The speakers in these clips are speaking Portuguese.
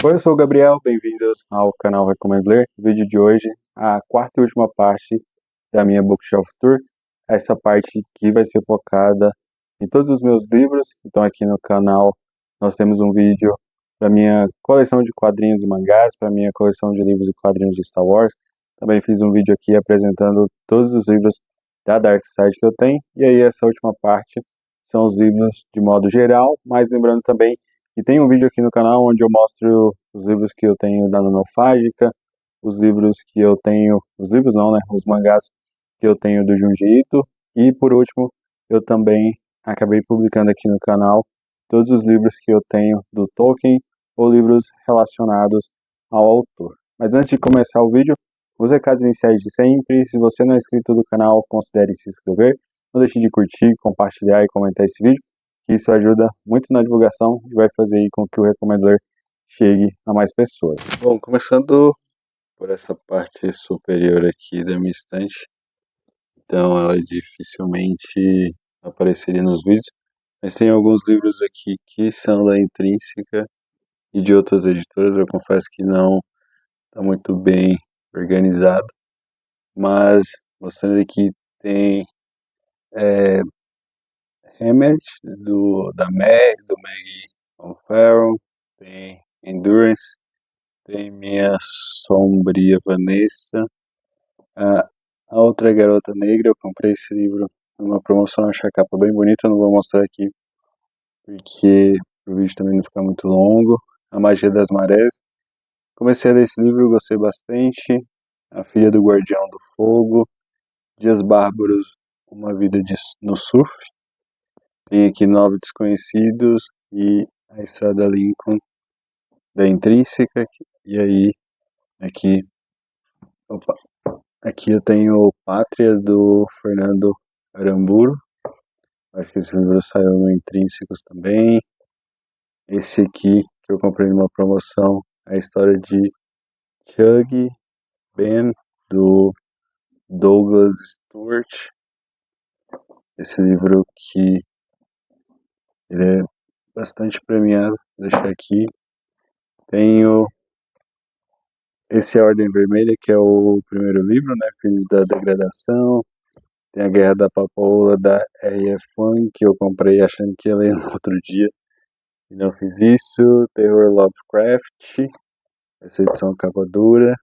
Oi, eu sou o Gabriel, bem-vindos ao canal Recomendo Ler. No vídeo de hoje, a quarta e última parte da minha Bookshelf Tour. Essa parte que vai ser focada em todos os meus livros. Então aqui no canal nós temos um vídeo da minha coleção de quadrinhos e mangás, para minha coleção de livros e quadrinhos de Star Wars. Também fiz um vídeo aqui apresentando todos os livros da Dark Side que eu tenho. E aí essa última parte são os livros de modo geral, mas lembrando também e tem um vídeo aqui no canal onde eu mostro os livros que eu tenho da Nanofágica, os livros que eu tenho, os livros não, né, os mangás que eu tenho do Junji Ito, e por último, eu também acabei publicando aqui no canal todos os livros que eu tenho do Tolkien, ou livros relacionados ao autor. Mas antes de começar o vídeo, os recados iniciais de sempre, se você não é inscrito do canal, considere se inscrever, não deixe de curtir, compartilhar e comentar esse vídeo, que isso ajuda muito na divulgação e vai fazer aí com que o Recomendo Ler chegue a mais pessoas. Bom, começando por essa parte superior aqui da minha estante, então ela dificilmente apareceria nos vídeos, mas tem alguns livros aqui que são da Intrínseca e de outras editoras. Eu confesso que não está muito bem organizado, mas mostrando aqui tem Hammett, do Maggie O'Farrell, tem Endurance, tem Minha Sombria Vanessa. A Outra Garota Negra, eu comprei esse livro numa promoção, achei a capa bem bonita, eu não vou mostrar aqui porque o vídeo também não fica muito longo. A Magia das Marés, comecei a ler esse livro, gostei bastante. A Filha do Guardião do Fogo, Dias Bárbaros, Uma Vida no Surf. Tem aqui Nove Desconhecidos e A Estrada Lincoln, da Intrínseca. E aí, aqui, opa, aqui eu tenho Pátria, do Fernando Aramburu. Acho que esse livro saiu no Intrínsecos também. Esse aqui, que eu comprei numa promoção, é a história de Chug Ben, do Douglas Stewart. Esse livro que ele é bastante premiado, vou deixar aqui. Tenho esse A Ordem Vermelha, que é o primeiro livro, né, Filhos da Degradação. Tem A Guerra da Papoula, da E.F. Wang, que eu comprei achando que ia ler no outro dia. E não fiz isso. Terror Lovecraft, essa edição capa dura.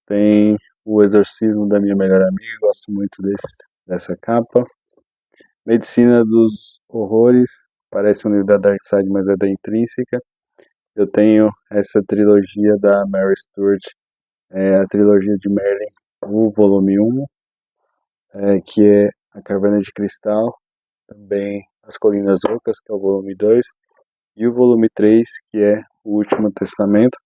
Tem O Exorcismo da Minha Melhor Amiga, gosto muito dessa capa. Medicina dos Horrores, parece um livro da Dark Side, mas é da Intrínseca. Eu tenho essa trilogia da Mary Stewart, a trilogia de Merlin, o volume 1, que é A Caverna de Cristal, também As Colinas Ocas, que é o volume 2, e o volume 3, que é O Último Testamento.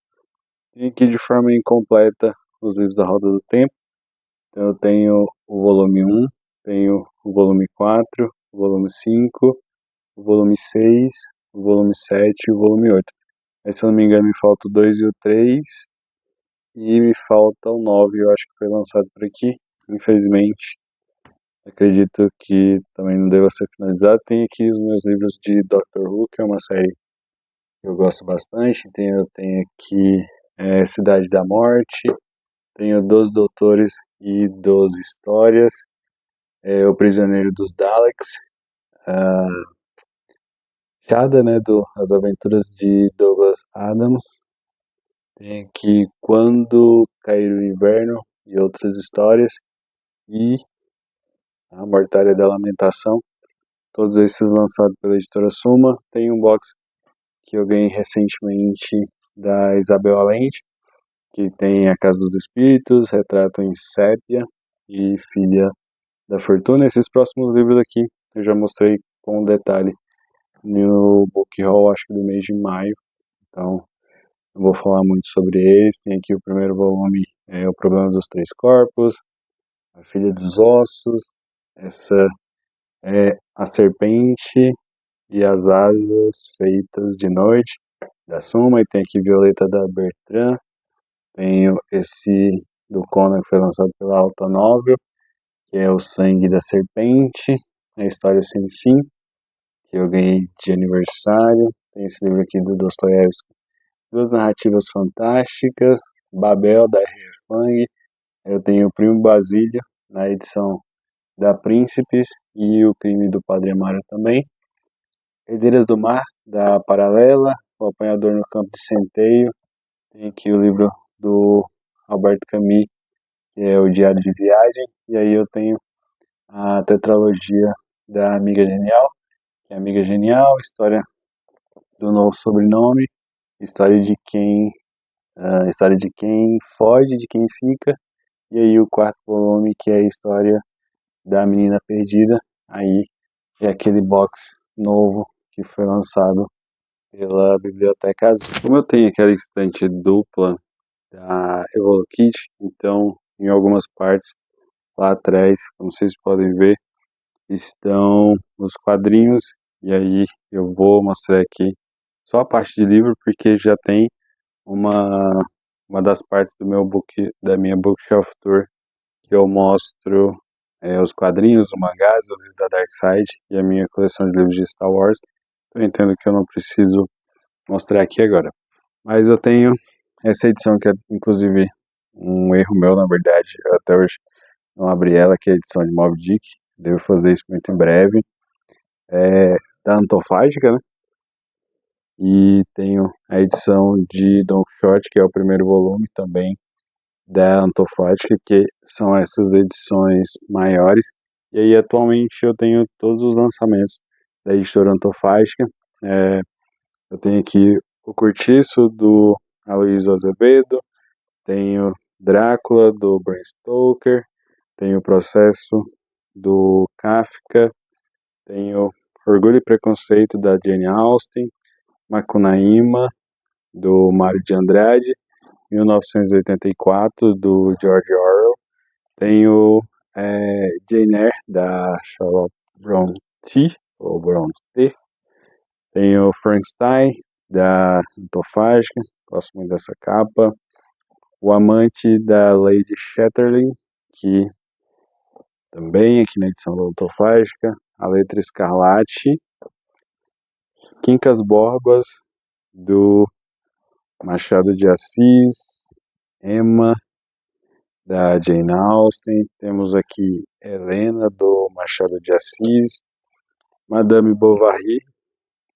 Tem aqui de forma incompleta os livros da Roda do Tempo. Então eu tenho o volume 1, tenho o volume 4, o volume 5, o volume 6, o volume 7 e o volume 8. Aí, se eu não me engano, me falta o 2 e o 3, e me falta o 9, eu acho que foi lançado por aqui, infelizmente. Acredito que também não deva ser finalizado. Tem aqui os meus livros de Doctor Who, que é uma série que eu gosto bastante. Eu tenho aqui Cidade da Morte, tenho 12 Doutores e 12 Histórias, O Prisioneiro dos Daleks, a Shada, né, As Aventuras de Douglas Adams. Tem aqui Quando Cair o Inverno e Outras Histórias, e A Mortalha da Lamentação, todos esses lançados pela editora Suma. Tem um box que eu ganhei recentemente da Isabel Allende, que tem A Casa dos Espíritos, Retrato em Sépia e Filha da Fortuna. Esses próximos livros aqui eu já mostrei com detalhe no Book Haul, acho que do mês de maio, então não vou falar muito sobre eles. Tem aqui o primeiro volume, O Problema dos Três Corpos, A Filha dos Ossos, essa é A Serpente e as Asas Feitas de Noite, da Suma. E tem aqui Violeta, da Bertrand. Tenho esse do Conan, que foi lançado pela Alta Novel, que é O Sangue da Serpente, A História Sem Fim, que eu ganhei de aniversário. Tem esse livro aqui do Dostoiévski, duas narrativas fantásticas, Babel, da R.R. Fang. Eu tenho o Primo Basílio, na edição da Príncipes, e o Crime do Padre Amaro também. Herdeiras do Mar, da Paralela, O Apanhador no Campo de Centeio. Tem aqui o livro do Alberto Camus, que é o Diário de Viagem. E aí eu tenho a tetralogia da Amiga Genial, que é Amiga Genial, História do Novo Sobrenome, História de quem foge, de quem fica. E aí o quarto volume, que é a História da Menina Perdida. Aí é aquele box novo que foi lançado pela Biblioteca Azul. Como eu tenho aquela estante dupla da Evolukit, então em algumas partes lá atrás, como vocês podem ver, estão os quadrinhos, e aí eu vou mostrar aqui só a parte de livro, porque já tem uma, uma das partes da minha Bookshelf Tour, que eu mostro os quadrinhos, o mangás, o livro da Dark Side e a minha coleção de livros de Star Wars. Eu entendo que eu não preciso mostrar aqui agora. Mas eu tenho essa edição que é, inclusive, um erro meu, na verdade. Eu até hoje não abri ela, que é a edição de Moby Dick. Devo fazer isso muito em breve. É da Antofágica, né? E tenho a edição de Don Quixote, que é o primeiro volume também da Antofágica, que são essas edições maiores. E aí, atualmente, eu tenho todos os lançamentos da editora Antofágica. Eu tenho aqui o Cortiço, do Aloysio Azevedo, tenho Drácula, do Bram Stoker, tenho o Processo, do Kafka, tenho Orgulho e Preconceito, da Jane Austen, Macunaíma, do Mário de Andrade, 1984, do George Orwell, tenho Jane Eyre, da Charlotte Brontë, ou Brontë, tenho Frankenstein, da Antofágica, gosto muito dessa capa, O Amante, da Lady Chatterley, que também aqui na edição da Antofágica, A Letra Escarlate, Quincas Borbas, do Machado de Assis, Emma, da Jane Austen, temos aqui Helena, do Machado de Assis, Madame Bovary,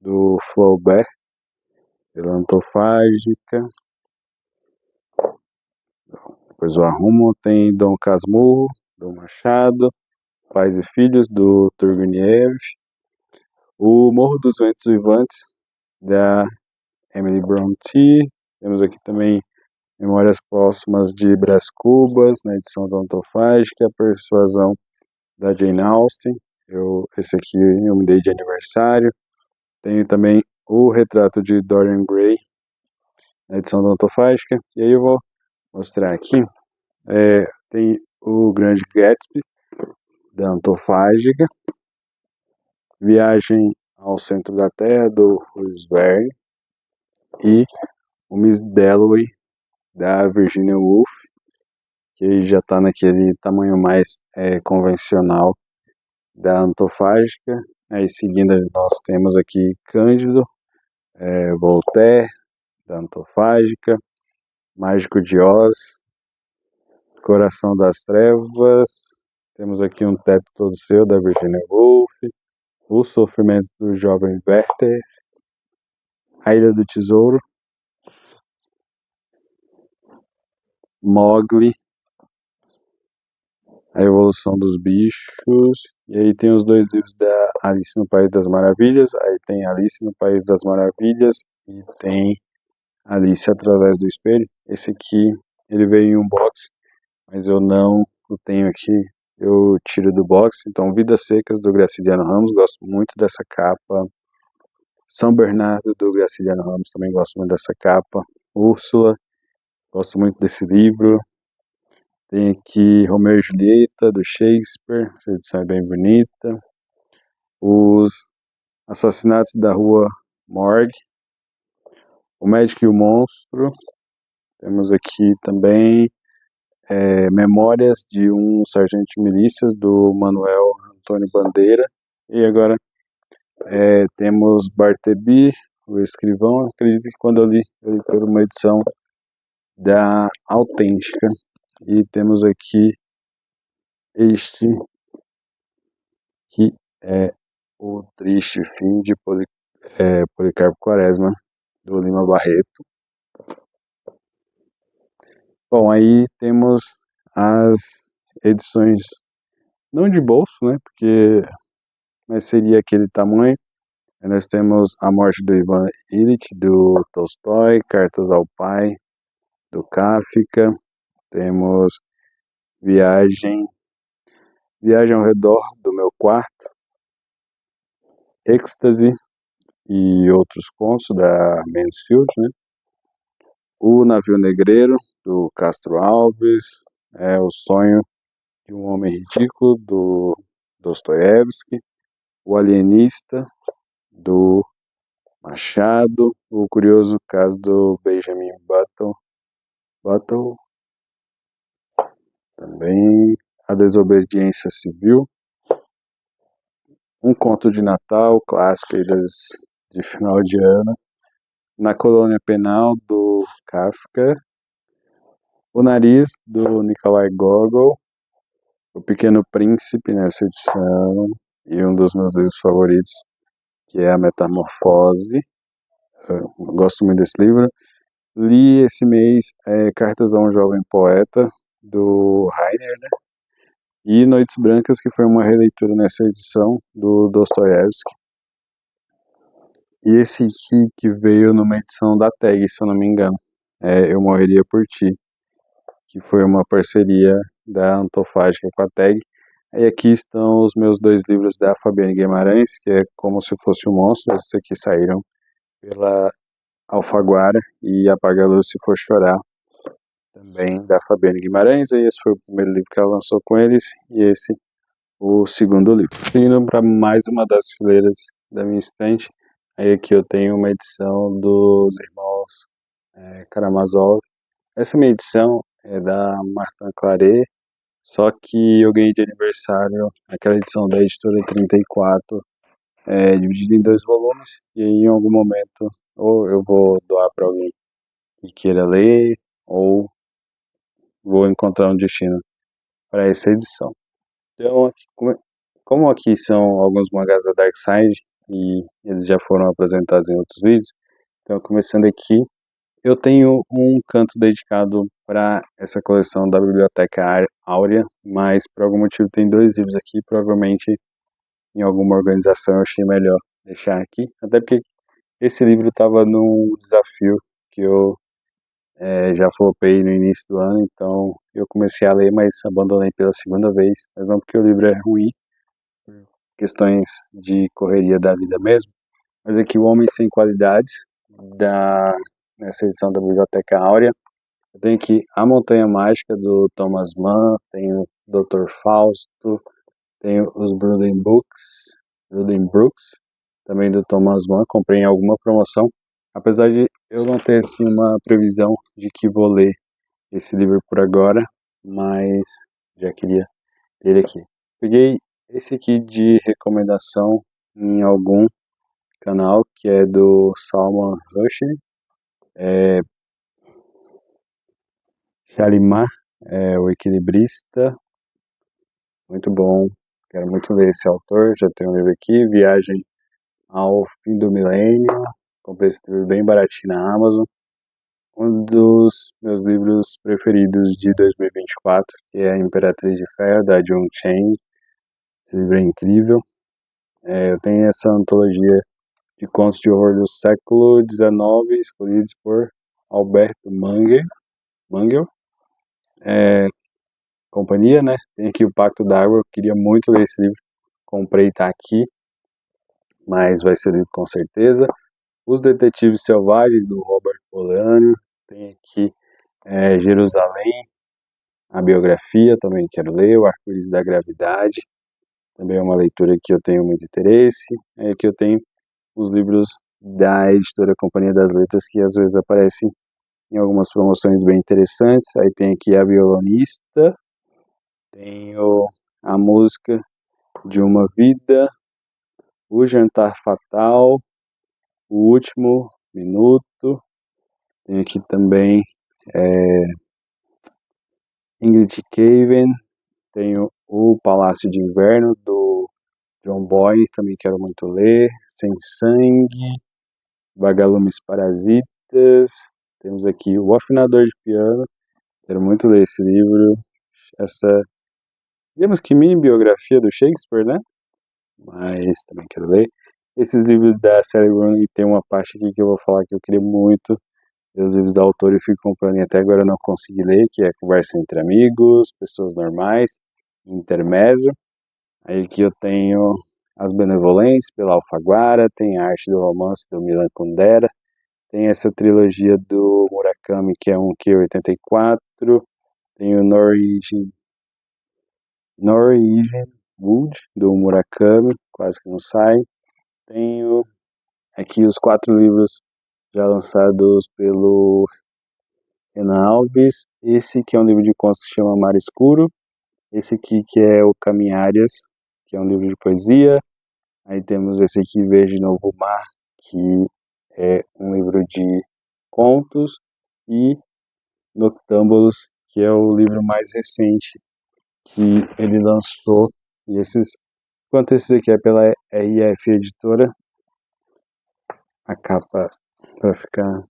do Flaubert, pela Antofágica. Depois o Arrumo tem Dom Casmurro, do Machado, Pais e Filhos, do Turgenev, O Morro dos Ventos Vivantes, da Emily Brontë. Temos aqui também Memórias Póstumas de Brás Cubas, na edição da Antofágica, Persuasão, da Jane Austen. Esse aqui eu me dei de aniversário. Tenho também O Retrato de Dorian Gray, na edição da Antofágica. E aí eu vou mostrar aqui. Tem O Grande Gatsby, da Antofágica, Viagem ao Centro da Terra, do Jules Verne, e o Miss Dalloway, da Virginia Woolf, que já está naquele tamanho mais convencional da Antofágica. Aí seguindo nós temos aqui Cândido, Voltaire, da Antofágica, Mágico de Oz, Coração das Trevas, temos aqui Um Teto Todo Seu, da Virginia Woolf, O Sofrimento do Jovem Werther, A Ilha do Tesouro, Mowgli, A Evolução dos Bichos, e aí tem os dois livros da Alice no País das Maravilhas. Aí tem Alice no País das Maravilhas e tem Alice Através do Espelho. Esse aqui, ele veio em um box, mas eu não o tenho aqui, eu tiro do box. Então, Vidas Secas, do Graciliano Ramos, gosto muito dessa capa. São Bernardo, do Graciliano Ramos, também gosto muito dessa capa. Úrsula, gosto muito desse livro. Tem aqui Romeu e Julieta, do Shakespeare, essa edição é bem bonita. Os Assassinatos da Rua Morgue, O Médico e o Monstro. Temos aqui também Memórias de um Sargento de Milícias, do Manuel Antônio Bandeira. E agora temos Bartleby, O Escrivão. Acredito que quando eu li por uma edição da Autêntica. E temos aqui este, que é O Triste Fim de Policarpo Quaresma, do Lima Barreto. Bom, aí temos as edições, não de bolso, né, mas seria aquele tamanho. Aí nós temos A Morte do Ivan Ilitch, do Tolstói, Cartas ao Pai, do Kafka. Temos Viagem ao Redor do Meu Quarto, Êxtase e Outros Contos, da Mansfield, né? O Navio Negreiro, do Castro Alves, O Sonho de um Homem Ridículo, do Dostoiévski, O Alienista, do Machado, O Curioso Caso do Benjamin Button, também A Desobediência Civil, Um Conto de Natal, clássico aí de final de ano, Na Colônia Penal, do Kafka, O Nariz, do Nikolai Gogol, O Pequeno Príncipe nessa edição, e um dos meus livros favoritos, que é A Metamorfose. Eu gosto muito desse livro. Li esse mês Cartas a um Jovem Poeta, do Heiner, né? E Noites Brancas, que foi uma releitura nessa edição do Dostoiévski. E esse aqui que veio numa edição da Tag, se eu não me engano, Eu Morreria por Ti, que foi uma parceria da Antofágica com a Tag. E aqui estão os meus dois livros da Fabiane Guimarães, que é Como Se Fosse um Monstro. Esses aqui saíram pela Alfaguara, e Apaga a Luz Se For Chorar, também da Fabiane Guimarães. E esse foi o primeiro livro que ela lançou com eles, e esse o segundo livro. Indo para mais uma das fileiras da minha estante, aí aqui eu tenho uma edição dos irmãos Karamazov. Essa minha edição é da Martin Claret, só que eu ganhei de aniversário aquela edição da editora 34, dividida em 2 volumes, e aí em algum momento ou eu vou doar para alguém que queira ler, ou vou encontrar um destino para essa edição. Então, como aqui são alguns mangás da Dark Side, e eles já foram apresentados em outros vídeos, então começando aqui, eu tenho um canto dedicado para essa coleção da Biblioteca Áurea, mas por algum motivo tem 2 livros aqui, provavelmente em alguma organização eu achei melhor deixar aqui, até porque esse livro estava num desafio que eu já flopei no início do ano, então eu comecei a ler, mas abandonei pela segunda vez, mas não porque o livro é ruim, questões de correria da vida mesmo, mas aqui O Homem Sem Qualidades, nessa edição da Biblioteca Áurea. Eu tenho aqui A Montanha Mágica, do Thomas Mann, tenho Dr. Fausto, tenho os Brooks, também do Thomas Mann, comprei em alguma promoção, apesar de eu não ter assim uma previsão de que vou ler esse livro por agora, mas já queria ter ele aqui. Peguei esse aqui de recomendação em algum canal, que é do Salman Rushdie, Shalimar, o Equilibrista, muito bom, quero muito ler esse autor, já tenho um livro aqui, Viagem ao Fim do Milênio, comprei esse livro bem baratinho na Amazon. Um dos meus livros preferidos de 2024, que é A Imperatriz de Ferro, da Jung Chang. Esse livro é incrível. Eu tenho essa antologia de contos de horror do século XIX, escolhidos por Alberto Mangel. Companhia, né? Tem aqui o Pacto d'Água, eu queria muito ler esse livro. Comprei, tá aqui, mas vai ser lido com certeza. Os Detetives Selvagens, do Robert Bolaño. Tem aqui Jerusalém, a biografia, também quero ler. O Arco-Íris da Gravidade, também é uma leitura que eu tenho muito interesse. Aqui eu tenho os livros da editora Companhia das Letras, que às vezes aparecem em algumas promoções bem interessantes. Aí tem aqui A Violonista, tenho A Música de uma Vida, O Jantar Fatal, O Último Minuto. Tem aqui também Ingrid Caven. Tenho O Palácio de Inverno, do John Boyne, também quero muito ler. Sem Sangue, Vagalumes Parasitas. Temos aqui O Afinador de Piano, quero muito ler esse livro. Essa, digamos que mini biografia do Shakespeare, né? Mas também quero ler. Esses livros da Sally Rooney, tem uma parte aqui que eu vou falar que eu queria muito. Os livros da autora eu fico comprando e até agora eu não consegui ler, que é Conversa entre Amigos, Pessoas Normais, Intermezzo. Aí aqui eu tenho As Benevolentes, pela Alfaguara, tem A Arte do Romance, do Milan Kundera, tem essa trilogia do Murakami, que é um Q84, tem o Norwegian Wood, do Murakami, quase que não sai. Tenho aqui os 4 livros já lançados pelo Renan Alves. Esse que é um livro de contos que se chama Mar Escuro. Esse aqui que é o Caminhárias, que é um livro de poesia. Aí temos esse aqui, Verde Novo Mar, que é um livro de contos. E Noctámbulos, que é o livro mais recente que ele lançou. E enquanto esses aqui é pela RF Editora, a capa vai ficar.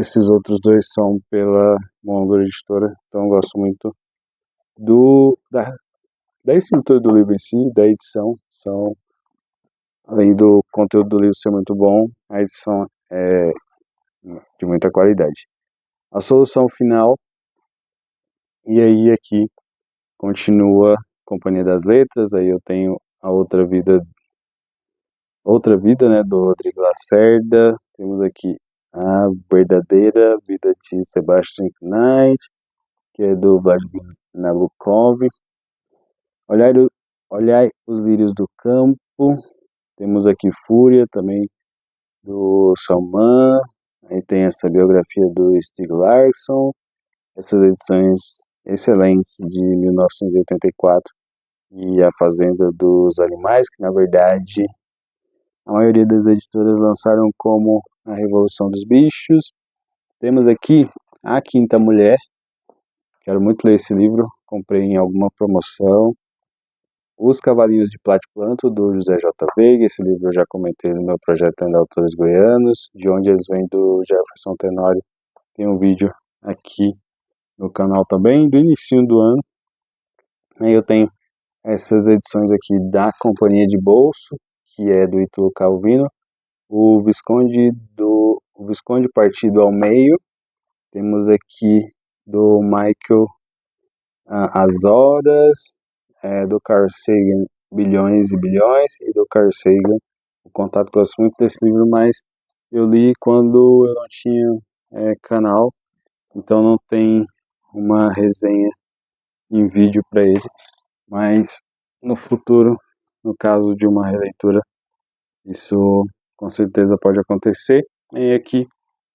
Esses outros dois são pela Mondor Editora, então eu gosto muito da escritura do livro em si, da edição. Além do conteúdo do livro ser muito bom, a edição é de muita qualidade. A solução final, e aí aqui continua Companhia das Letras. Aí eu tenho a Outra Vida, né, do Rodrigo Lacerda. Temos aqui A Verdadeira Vida de Sebastian Knight, que é do Vladimir Nabokov. Olhai os Lírios do Campo. Temos aqui Fúria, também do Salman. Aí tem essa biografia do Stieg Larsson. Essas edições excelentes de 1984. E A Fazenda dos Animais, que na verdade a maioria das editoras lançaram como A Revolução dos Bichos. Temos aqui A Quinta Mulher. Quero muito ler esse livro, comprei em alguma promoção. Os Cavalinhos de Platiplanto, do José J. Veiga. Esse livro eu já comentei no meu projeto de Autores Goianos, de onde eles vêm, do Jefferson Tenório. Tem um vídeo aqui no canal também, do início do ano. Aí eu tenho essas edições aqui da Companhia de Bolso, que é do Ítalo Calvino. O Visconde Partido ao Meio. Temos aqui do Michael As Horas, do Carl Sagan, Bilhões e Bilhões, e do Carl Sagan, O Contato. Gosto muito desse livro, mas eu li quando eu não tinha canal, então não tem uma resenha em vídeo para ele, mas no futuro, no caso de uma releitura, isso com certeza pode acontecer. E aqui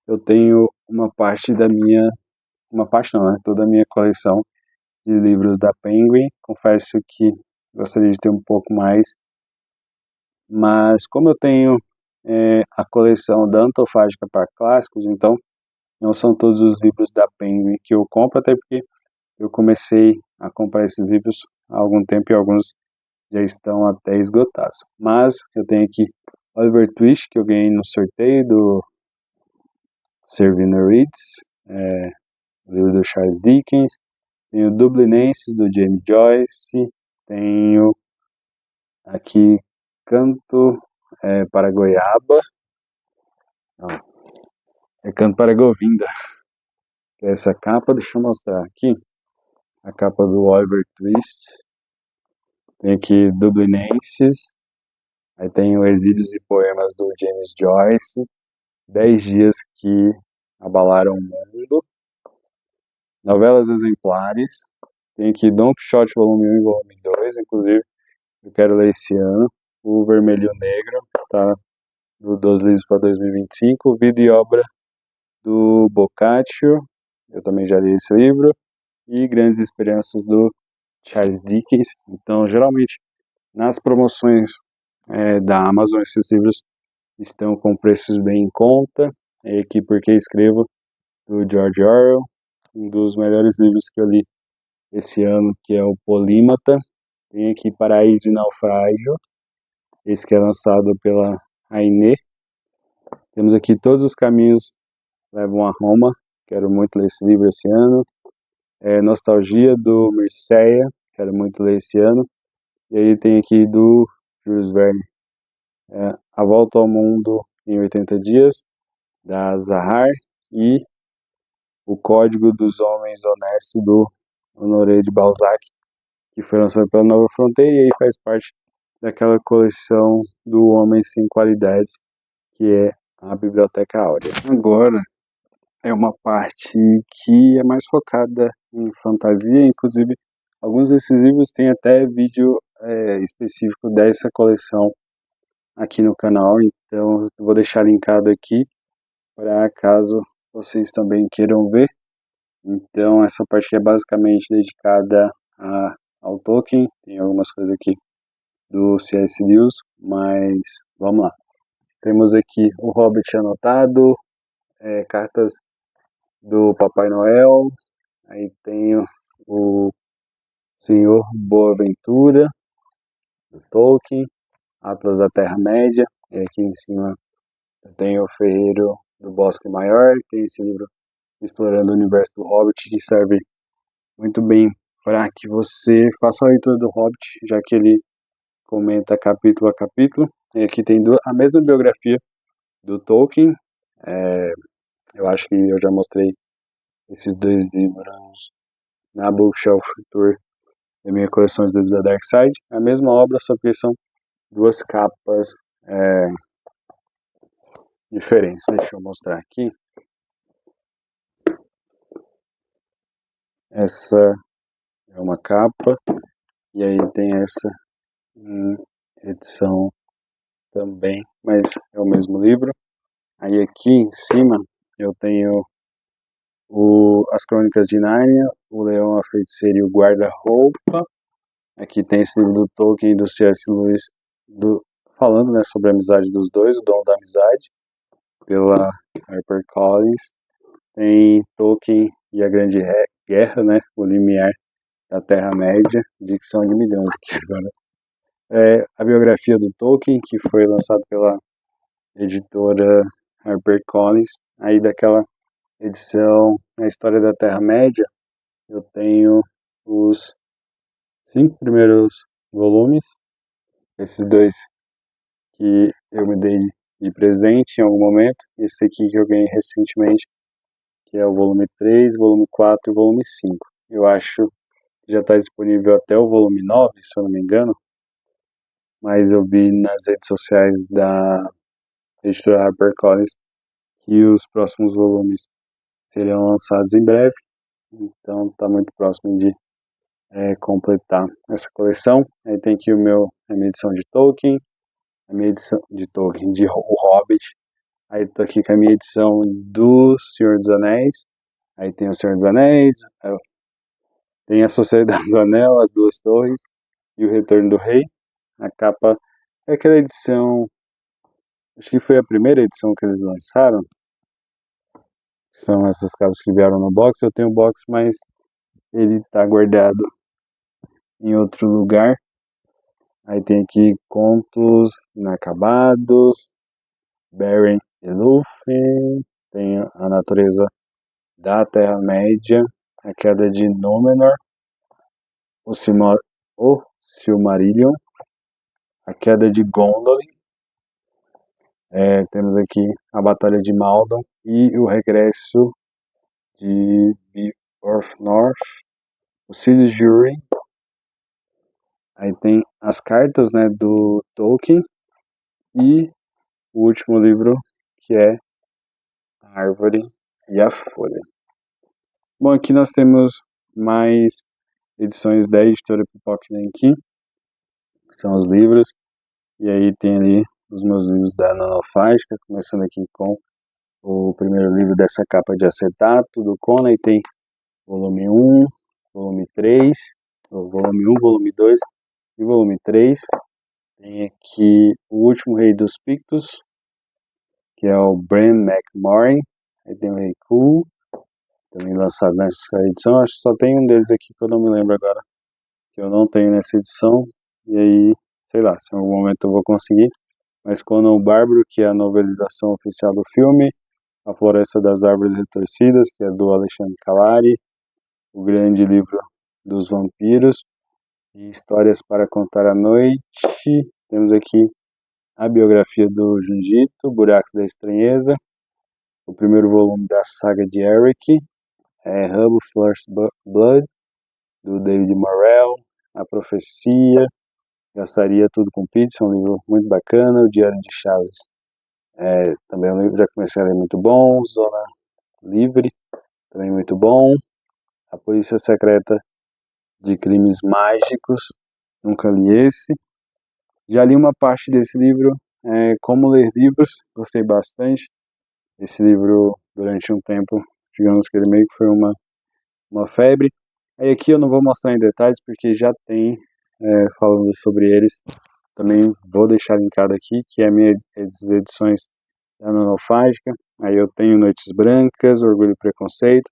eu tenho uma parte não, né? Toda a minha coleção de livros da Penguin. Confesso que gostaria de ter um pouco mais, mas como eu tenho a coleção da Antofágica para Clássicos, então não são todos os livros da Penguin que eu compro, até porque eu comecei a comprar esses livros há algum tempo e alguns já estão até esgotados. Mas eu tenho aqui Oliver Twist, que eu ganhei no sorteio do Servina Reads, o livro do Charles Dickens. Tenho Dublinenses, do James Joyce. Tenho aqui Canto para Goiaba. Não, é Canto para Govinda. Essa capa, deixa eu mostrar aqui. A capa do Oliver Twist. Tem aqui Dublinenses. Aí tem o Exílios e Poemas do James Joyce. 10 Dias que Abalaram o Mundo. Novelas Exemplares. Tem aqui Don Quixote volume 1 e volume 2. Inclusive, eu quero ler esse ano. O Vermelho e o Negro. Tá do 12 livros para 2025. Vida e Obra do Boccaccio. Eu também já li esse livro. E Grandes Esperanças do Charles Dickens. Então, geralmente, nas promoções da Amazon, esses livros estão com preços bem em conta. É aqui Porque Escrevo, do George Orwell, um dos melhores livros que eu li esse ano, que é o Polímata. Tem aqui Paraíso e Naufrágio, esse que é lançado pela Aine. Temos aqui Todos os Caminhos Levam a Roma, quero muito ler esse livro esse ano. Nostalgia, do Mircea, quero muito ler esse ano. E aí tem aqui do Jules Verne, A Volta ao Mundo em 80 Dias, da Zahar, e O Código dos Homens Honestos, do Honoré de Balzac, que foi lançado pela Nova Fronteira e aí faz parte daquela coleção do Homem Sem Qualidades, que é a Biblioteca Áurea. Agora é uma parte que é mais focada em fantasia, inclusive alguns desses livros têm até vídeo específico dessa coleção aqui no canal, então eu vou deixar linkado aqui para caso vocês também queiram ver. Então essa parte aqui é basicamente dedicada ao Tolkien, tem algumas coisas aqui do C.S. Lewis, mas vamos lá. Temos aqui o Hobbit anotado, cartas do Papai Noel, aí tenho o Senhor Boaventura, do Tolkien, Atlas da Terra-média, e aqui em cima eu tenho o Ferreiro do Bosque Maior, tem esse livro explorando o universo do Hobbit, que serve muito bem para que você faça a leitura do Hobbit, já que ele comenta capítulo a capítulo. E aqui tem a mesma biografia do Tolkien. Eu acho que eu já mostrei esses dois livros na Bookshelf Tour da minha coleção de livros da Dark Side. A mesma obra, só que são duas capas diferentes. Deixa eu mostrar aqui. Essa é uma capa, e aí tem essa edição também, mas é o mesmo livro. Aí aqui em cima eu tenho As Crônicas de Nárnia, O Leão, a Feiticeira e o Guarda-Roupa. Aqui tem esse livro do Tolkien e do C.S. Lewis, falando, né, sobre a amizade dos dois, O Dom da Amizade, pela HarperCollins. Tem Tolkien e a Grande Guerra, né, O Limiar da Terra-média, dicção de milhões aqui agora. A biografia do Tolkien, que foi lançada pela editora HarperCollins. Aí daquela edição A História da Terra-média, eu tenho os 5 primeiros volumes, esses dois que eu me dei de presente em algum momento, esse aqui que eu ganhei recentemente, que é o volume 3, volume 4 e volume 5. Eu acho que já está disponível até o volume 9, se eu não me engano, mas eu vi nas redes sociais da editora HarperCollins que os próximos volumes serão lançados em breve, então está muito próximo de completar essa coleção. Aí tem aqui a minha edição de Tolkien, a minha edição de Tolkien, de O Hobbit. Aí tô aqui com a minha edição do Senhor dos Anéis. Aí tem o Senhor dos Anéis, tem a Sociedade do Anel, As Duas Torres e o Retorno do Rei. A capa é aquela edição, acho que foi a primeira edição que eles lançaram. São essas capas que vieram no box. Eu tenho o box, mas ele está guardado em outro lugar. Aí tem aqui Contos Inacabados, Beren e Lúthien, tem A Natureza da Terra-média, A Queda de Númenor, o Silmarillion, A Queda de Gondolin, temos aqui A Batalha de Maldon e O Regresso de Bifrost, Os Filhos de Húrin. Aí tem as cartas, né, do Tolkien e o último livro, que é A Árvore e a Folha. Bom, aqui nós temos mais edições da editora Pipoca Nanquim, que são os livros, e aí tem ali os meus livros da Nanofágica, começando aqui com o primeiro livro dessa capa de acetato do Conan, e tem volume 1, volume 3, volume 1, volume 2 e volume 3. Tem aqui O Último Rei dos Pictos, que é o Bram McMorrin. Aí tem o Hey Cool, também lançado nessa edição. Acho que só tem um deles aqui que eu não me lembro agora, que eu não tenho nessa edição. E aí, sei lá, se em algum momento eu vou conseguir. Mas Conan o Bárbaro, que é a novelização oficial do filme. A Floresta das Árvores Retorcidas, que é do Alexandre Calari. O Grande Livro dos Vampiros. E Histórias para Contar à Noite. Temos aqui a biografia do Junjito, Buracos da Estranheza. O primeiro volume da saga de Eric. Hubble First Blood, do David Morrell. A Profecia. Gastaria Tudo com Pizza, um livro muito bacana. O Diário de Chaves. Também é um livro que já comecei a ler, muito bom. Zona Livre, também muito bom. A Polícia Secreta de Crimes Mágicos, nunca li esse. Já li uma parte desse livro, Como Ler Livros, gostei bastante. Esse livro, durante um tempo, digamos que ele meio que foi uma febre. Aí aqui eu não vou mostrar em detalhes, porque já tem falando sobre eles. Também vou deixar linkado aqui, que é as edições da Nanofágica. Aí eu tenho Noites Brancas, Orgulho e Preconceito,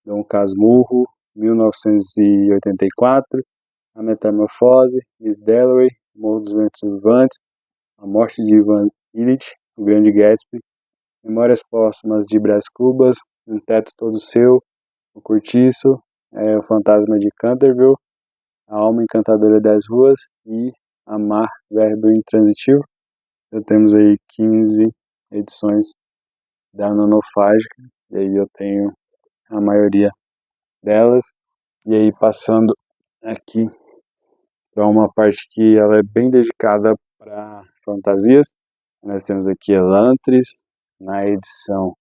Dom Casmurro, 1984, A Metamorfose, Miss Dalloway, Morro dos Ventos Vivantes, A Morte de Ivan Illich, O Grande Gatsby, Memórias Póstumas de Brás Cubas, Um Teto Todo Seu, O Cortiço, O Fantasma de Canterville, A Alma Encantadora das Ruas e Amar, Verbo Intransitivo. Já temos aí 15 edições da Nanofágica, e aí eu tenho a maioria delas. E aí passando aqui para uma parte que ela é bem dedicada para fantasias, nós temos aqui Elantris, na edição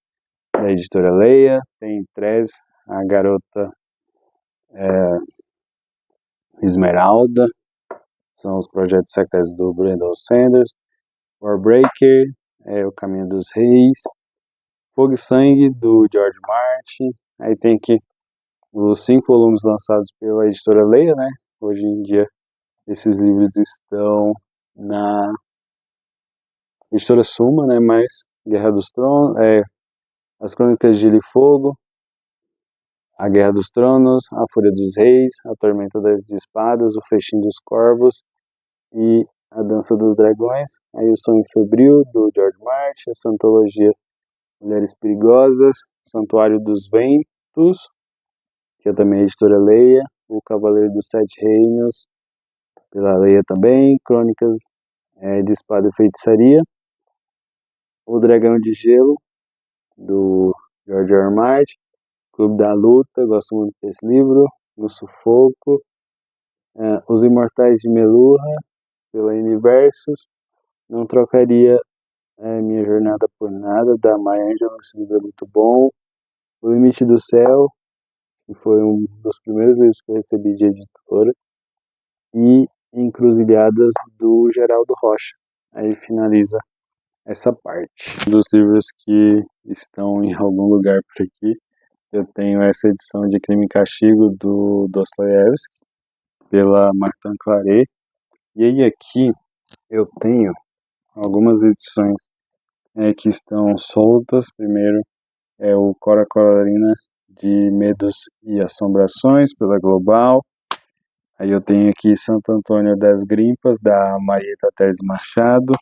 da editora Leia, tem Trez, a Garota Esmeralda, são os projetos secretos do Brandon Sanders, Warbreaker, O Caminho dos Reis, Fogo e Sangue, do George Martin. Aí tem aqui os 5 volumes lançados pela editora Leia, né? Hoje em dia esses livros estão na editora Suma, né? Mas Guerra dos Tronos, As Crônicas de Gelo e Fogo, A Guerra dos Tronos, A Fúria dos Reis, A Tormenta das Espadas, O Festim dos Corvos e A Dança dos Dragões. Aí O Sonho Febril, do George Martin, essa antologia Mulheres Perigosas, Santuário dos Ventos, que é também a editora Leia, O Cavaleiro dos Sete Reinos, pela Leia também, Crônicas de Espada e Feitiçaria, O Dragão de Gelo, do George R. R. Martin, Clube da Luta, gosto muito desse livro, No Sufoco, Os Imortais de Melurra, pela Universos, Não Trocaria Minha Jornada por Nada, da Maya Angelou, esse livro é muito bom, O Limite do Céu, que foi um dos primeiros livros que eu recebi de editora, e Encruzilhadas, do Geraldo Rocha. Aí finaliza essa parte. Dos livros que estão em algum lugar por aqui, eu tenho essa edição de Crime e Castigo do Dostoiévski, pela Martin Claret. E aí aqui eu tenho algumas edições que estão soltas. Primeiro é o Cora Coralina de Medos e Assombrações, pela Global. Aí eu tenho aqui Santo Antônio das Grimpas, da Marieta Teles Machado,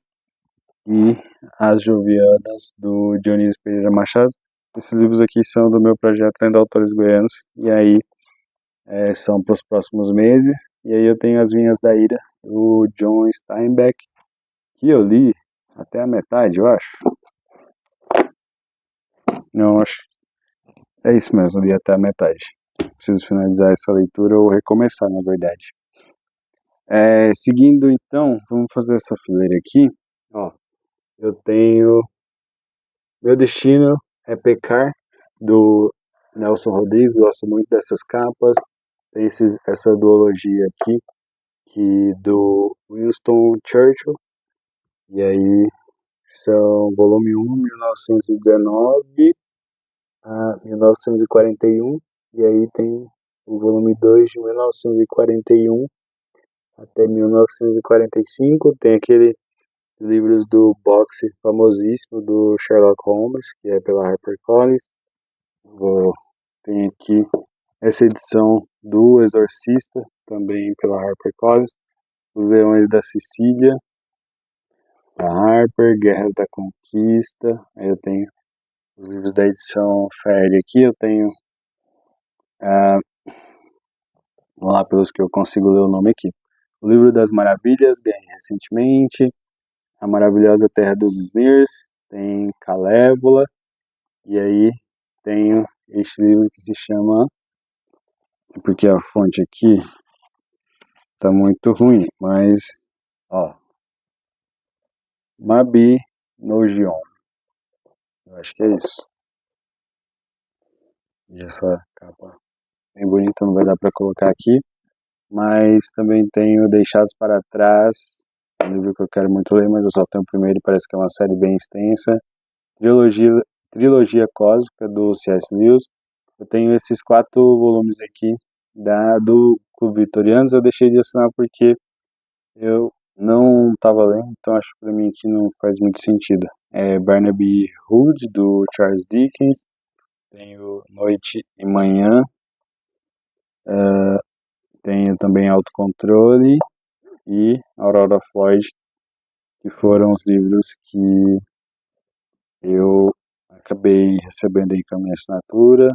e As Jovianas, do Dionísio Pereira Machado. Esses livros aqui são do meu projeto Lendo Autores Goianos, e aí são para os próximos meses. E aí eu tenho As Vinhas da Ira, do John Steinbeck, que eu li até a metade, eu acho. Não, acho. É isso mesmo, eu li até a metade. Preciso finalizar essa leitura ou recomeçar, na verdade. Seguindo então, vamos fazer essa fileira aqui. Ó, eu tenho Meu Destino é Pecar, do Nelson Rodrigues, gosto muito dessas capas. Tem essa duologia aqui, do Winston Churchill, e aí são volume 1, 1919 a 1941, e aí tem o volume 2 de 1941 até 1945, tem aquele livros do boxe famosíssimo do Sherlock Holmes, que é pela HarperCollins. Tem aqui essa edição do Exorcista, também pela HarperCollins. Os Leões da Sicília, da Harper, Guerras da Conquista. Aí eu tenho os livros da edição Fairy aqui. Eu tenho, vamos lá pelos que eu consigo ler o nome aqui. O Livro das Maravilhas, ganhei recentemente. A Maravilhosa Terra dos Sneers, tem Calévola, e aí tenho este livro que se chama, porque a fonte aqui tá muito ruim, mas, ó, Mabinogion, eu acho que é isso. E essa capa bem bonita, não vai dar para colocar aqui, mas também tenho Deixados para Trás, um livro que eu quero muito ler, mas eu só tenho o primeiro e parece que é uma série bem extensa. Trilogia Cósmica do C.S. Lewis. Eu tenho esses 4 volumes aqui do Clube Vitorianos. Eu deixei de assinar porque eu não estava lendo, então acho que para mim aqui não faz muito sentido. É Barnaby Rudge, do Charles Dickens. Tenho Noite e Manhã. Tenho também Autocontrole e Aurora Floyd, que foram os livros que eu acabei recebendo aí com a minha assinatura.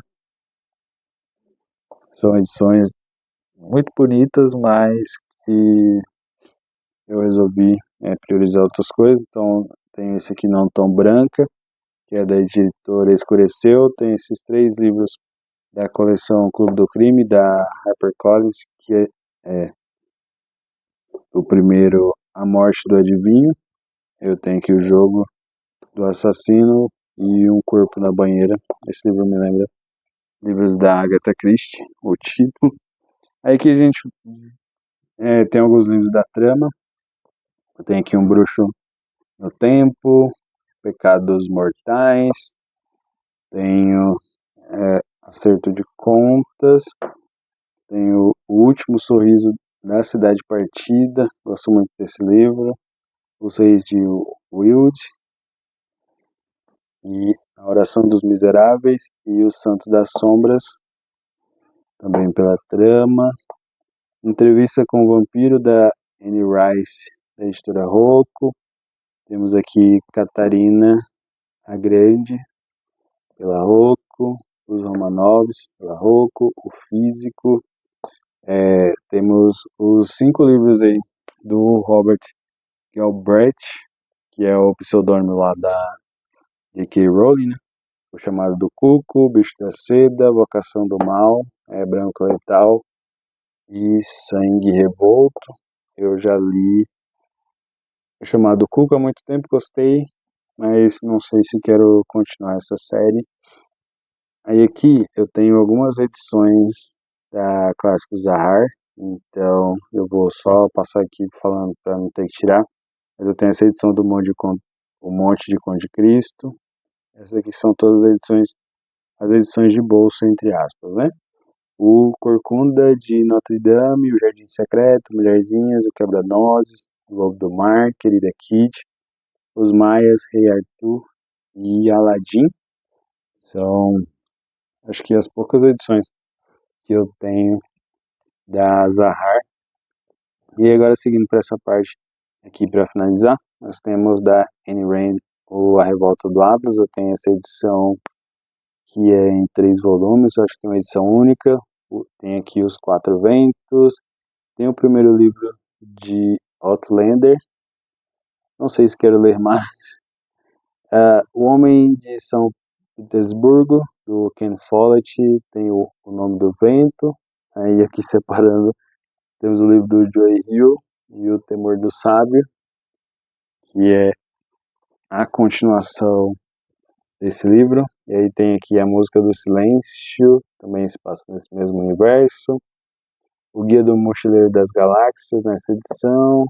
São edições muito bonitas, mas que eu resolvi priorizar outras coisas. Então, tem esse aqui Não Tão Branca, que é da editora Escureceu. Tem esses 3 livros da coleção Clube do Crime, da HarperCollins, que é o primeiro, A Morte do Adivinho. Eu tenho aqui O Jogo do Assassino e Um Corpo na Banheira. Esse livro me lembra livros da Agatha Christie, o título. Aí que a gente tem alguns livros da trama. Eu tenho aqui Um Bruxo no Tempo, Pecados Mortais, tenho Acerto de Contas, tenho O Último Sorriso da Cidade Partida, gosto muito desse livro, Os Reis de Wild, e A Oração dos Miseráveis e O Santo das Sombras, também pela trama. Entrevista com o Vampiro, da Anne Rice, da editora Rocco. Temos aqui Catarina a Grande, pela Rocco, Os Romanovs, pela Rocco, O Físico. Temos os 5 livros aí do Robert Galbraith, que é o pseudônimo lá da J.K. Rowling, né? O Chamado do Cuco, Bicho da Seda, Vocação do Mal, Branco Letal e Sangue Revolto. Eu já li O Chamado do Cuco há muito tempo, gostei, mas não sei se quero continuar essa série. Aí aqui eu tenho algumas edições da Clássicos Zahar, então eu vou só passar aqui falando para não ter que tirar. Mas eu tenho essa edição do O Monte de Conde Cristo. Essas aqui são todas as edições de bolso, entre aspas, né? O Corcunda de Notre Dame, O Jardim Secreto, Mulherzinhas, O Quebra-Nozes, O Lobo do Mar, Querida Kid, Os Maias, Rei Arthur e Aladim. São, acho que as poucas edições que eu tenho da Zahar. E agora, seguindo para essa parte aqui para finalizar, nós temos da Ayn Rand, A Revolta do Atlas. Eu tenho essa edição que é em 3 volumes, acho que tem uma edição única. Tem aqui Os 4 Ventos, tem o primeiro livro de Outlander, não sei se quero ler mais. O Homem de São Petersburgo, do Ken Follett, tem o Nome do Vento. Aí aqui separando, temos o livro do Joy Hill e O Temor do Sábio, que é a continuação desse livro. E aí tem aqui A Música do Silêncio, também se passa nesse mesmo universo. O Guia do Mochileiro das Galáxias, nessa edição.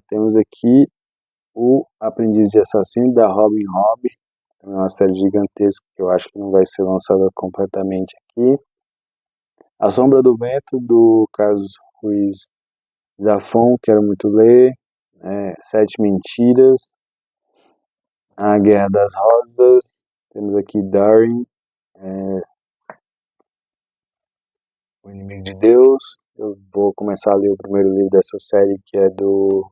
Temos aqui O Aprendiz de Assassino, da Robin Hobb, é uma série gigantesca que eu acho que não vai ser lançada completamente aqui. A Sombra do Vento, do Carlos Ruiz Zafón, quero muito ler. Sete Mentiras, A Guerra das Rosas, temos aqui Darwin, O Inimigo de Deus. Eu vou começar a ler o primeiro livro dessa série, que é do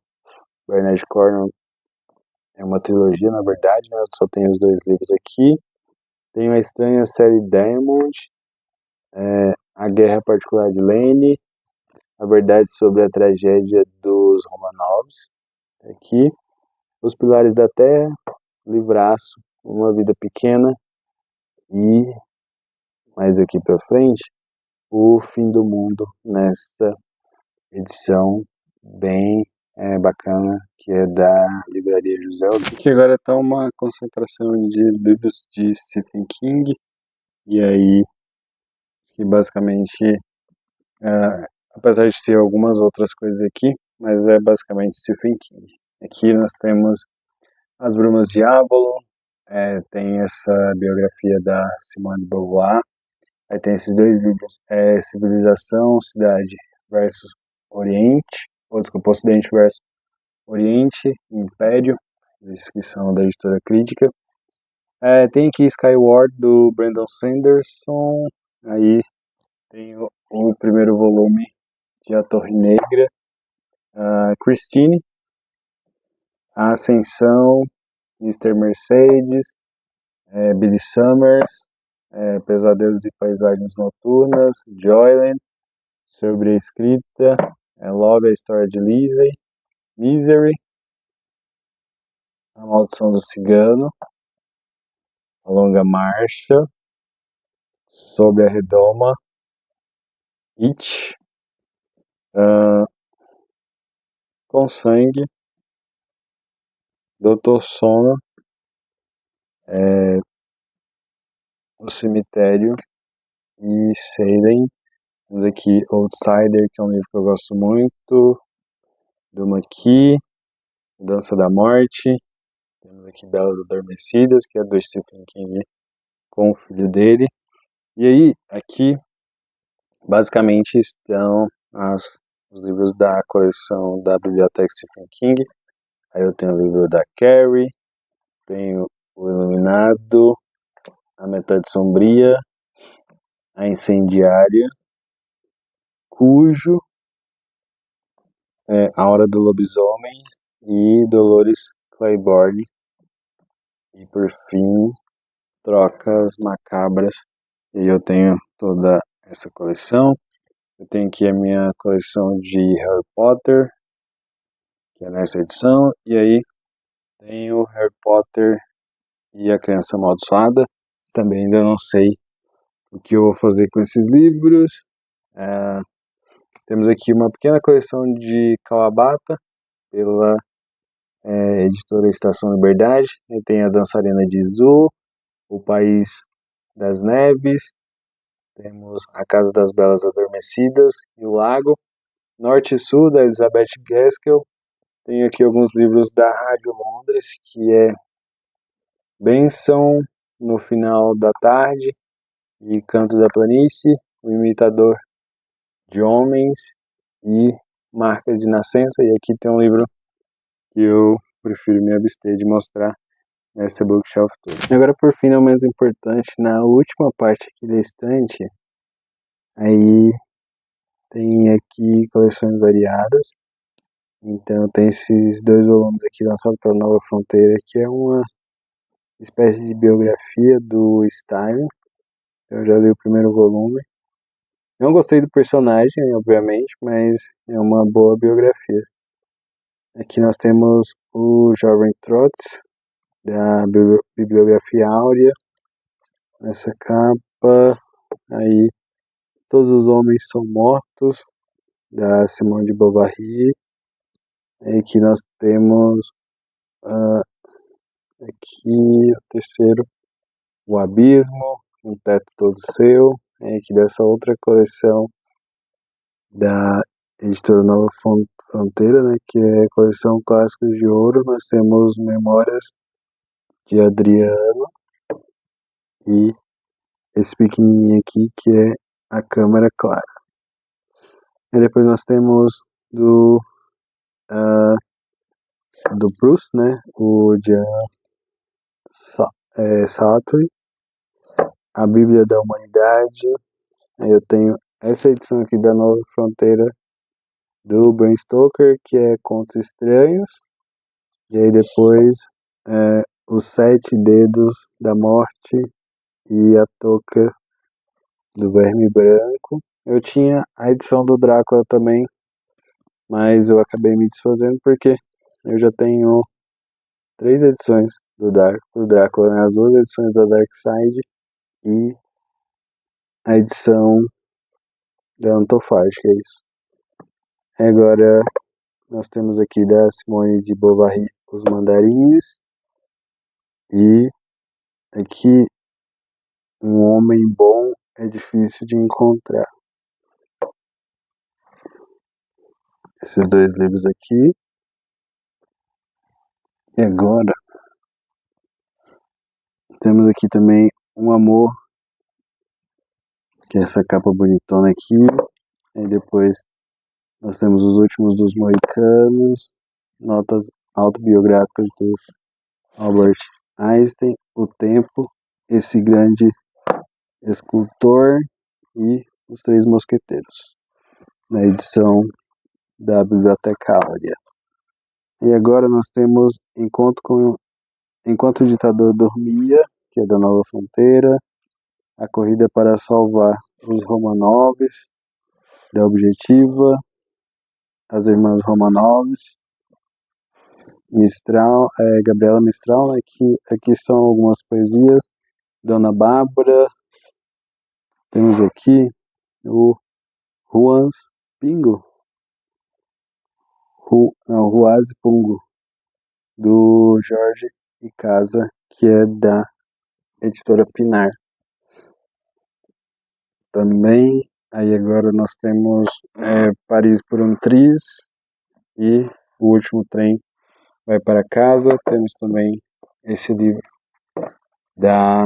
Bernard Cornwell. É uma trilogia, na verdade, né? Eu só tenho os dois livros aqui. Tenho a estranha série Diamond, A Guerra Particular de Lane, A Verdade sobre a Tragédia dos Romanovs, aqui, Os Pilares da Terra, livraço, Uma Vida Pequena e, mais aqui pra frente, O Fim do Mundo, nesta edição bem bacana, que é da Livraria José Olímpio. Aqui agora está uma concentração de livros de Stephen King, e aí, que basicamente, apesar de ter algumas outras coisas aqui, mas é basicamente Stephen King. Aqui nós temos As Brumas de Avalon, tem essa biografia da Simone de Beauvoir, aí tem esses dois livros, Civilização, Cidade versus Oriente, ou desculpa, Ocidente versus Oriente, Império, que são da editora Crítica. Tem aqui Skyward, do Brandon Sanderson, aí tem o primeiro volume de A Torre Negra, Christine, A Ascensão, Mr. Mercedes, Billy Summers, Pesadelos e Paisagens Noturnas, Joyland, Sobre a Escrita, Love, a História de Lizzie, Misery, A Maldição do Cigano, A Longa Marcha, Sob a Redoma, It, Com Sangue, Doutor Sono, O Cemitério e Salem. Temos aqui Outsider, que é um livro que eu gosto muito, do Maqui, Dança da Morte. Temos aqui Belas Adormecidas, que é do Stephen King com o filho dele. E aí, aqui, basicamente, estão os livros da coleção da Biblioteca Stephen King. Aí eu tenho o livro da Carrie, tenho o Iluminado, A Metade Sombria, A Incendiária, Cujo, A Hora do Lobisomem e Dolores Claiborne. E por fim, Trocas Macabras. E eu tenho toda essa coleção. Eu tenho aqui a minha coleção de Harry Potter, que é nessa edição. E aí tenho Harry Potter e a Criança Amaldiçoada. Também ainda não sei o que eu vou fazer com esses livros. Temos aqui uma pequena coleção de Kawabata, pela editora Estação Liberdade. Aí tem a Dançarina de Izu, O País das Neves, temos A Casa das Belas Adormecidas e O Lago, Norte e Sul, da Elizabeth Gaskell. Tenho aqui alguns livros da Rádio Londres, que é Bênção no Final da Tarde e Canto da Planície, O Imitador de Homens e Marca de Nascença. E aqui tem um livro que eu prefiro me abster de mostrar nessa bookshelf toda. E agora, por fim, não menos importante, na última parte aqui da estante, aí tem aqui coleções variadas. Então tem esses dois volumes aqui lançados pela Nova Fronteira, que é uma espécie de biografia do Stein. Eu já li o primeiro volume. Não gostei do personagem, obviamente, mas é uma boa biografia. Aqui nós temos o Jovem Trotz, da Bibliografia Áurea. Essa capa, aí Todos os Homens São Mortos, da Simone de Beauvoir. Aqui nós temos aqui o terceiro, O Abismo, Um Teto Todo Seu. Aqui dessa outra coleção da editora Nova Fronteira, né, que é a coleção Clássicos de Ouro. Nós temos Memórias de Adriano e esse pequenininho aqui, que é A Câmara Clara. E depois nós temos do do Proust, né? O Jean Sartre, A Bíblia da Humanidade. Eu tenho essa edição aqui da Nova Fronteira do Bram Stoker, que é Contos Estranhos. E aí depois Os Sete Dedos da Morte e A Touca do Verme Branco. Eu tinha a edição do Drácula também, mas eu acabei me desfazendo porque eu já tenho 3 edições do Drácula, né? As 2 edições da Dark Side e a edição da Antofage, que é isso. Agora nós temos aqui da Simone de Bovary Os Mandarins e aqui Um Homem Bom é Difícil de Encontrar. Esses 2 livros aqui. E agora temos aqui também Um Amor, que é essa capa bonitona aqui. E depois nós temos Os Últimos dos Moicanos, notas autobiográficas do Albert Einstein, O Tempo, Esse Grande Escultor e Os Três Mosqueteiros, na edição da Bibliotecária. E agora nós temos Enquanto o Ditador Dormia, que é da Nova Fronteira, A Corrida para Salvar os Romanovs, da Objetiva, As Irmãs Romanovs, Mistral, Gabriela Mistral, né, que aqui são algumas poesias, Dona Bárbara, temos aqui o Ruans Pingo, Ruaz Pungo, do Jorge Icasa, que é da editora Pinar. Também, aí agora nós temos Paris por um Triz e O Último Trem Vai para Casa. Temos também esse livro da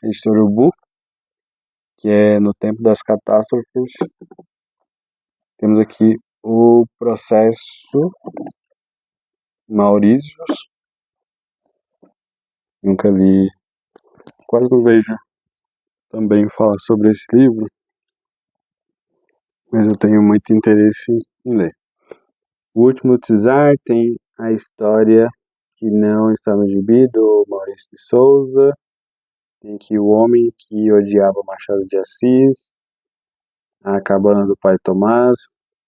editora Ubu, que é No Tempo das Catástrofes. Temos aqui O Processo Maurícios. Nunca li, quase não vejo também falar sobre esse livro, mas eu tenho muito interesse em ler. O Último Czar tem a história que não está no gibi, do Maurício de Souza. Tem aqui O Homem que Odiava Machado de Assis, A Cabana do Pai Tomás,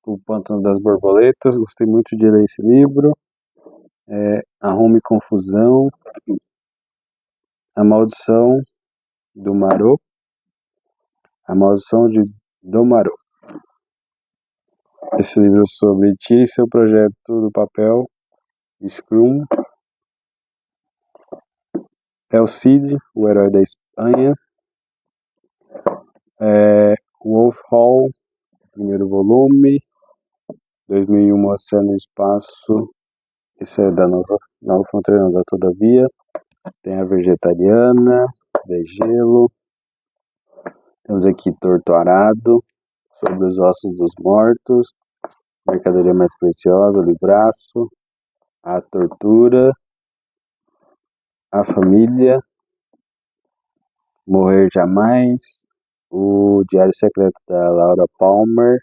O Pântano das Borboletas. Gostei muito de ler esse livro. Arrume Confusão, A Maldição do Marô, A Maldição do Marô. Esse livro sobre Ti e seu projeto do papel, Scrum. El Cid, o herói da Espanha. Wolf Hall, primeiro volume. 2001, Odisseia no Espaço. Esse é da Nova Fronteira, não, da Todavia. Tem A Vegetariana, De Gelo. Temos aqui Torto Arado, Sobre os Ossos dos Mortos. Mercadoria Mais Preciosa, Livraço. A Tortura. A Família. Morrer Jamais. O Diário Secreto da Laura Palmer.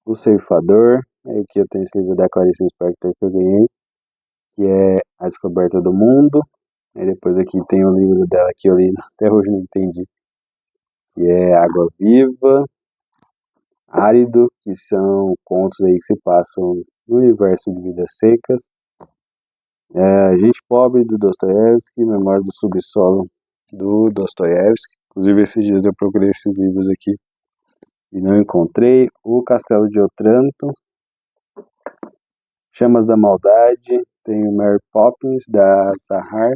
O Ceifador. Aqui eu tenho esse livro da Clarice Lispector que eu ganhei, que é A Descoberta do Mundo. Aí depois aqui tem o livro dela que eu li, até hoje não entendi, que é Água Viva, Árido, que são contos aí que se passam no universo de Vidas Secas. Gente Pobre, do Dostoiévski, Memória do Subsolo, do Dostoiévski. Inclusive esses dias eu procurei esses livros aqui e não encontrei. O Castelo de Otranto, Chamas da Maldade, tem o Mary Poppins, da Zahar.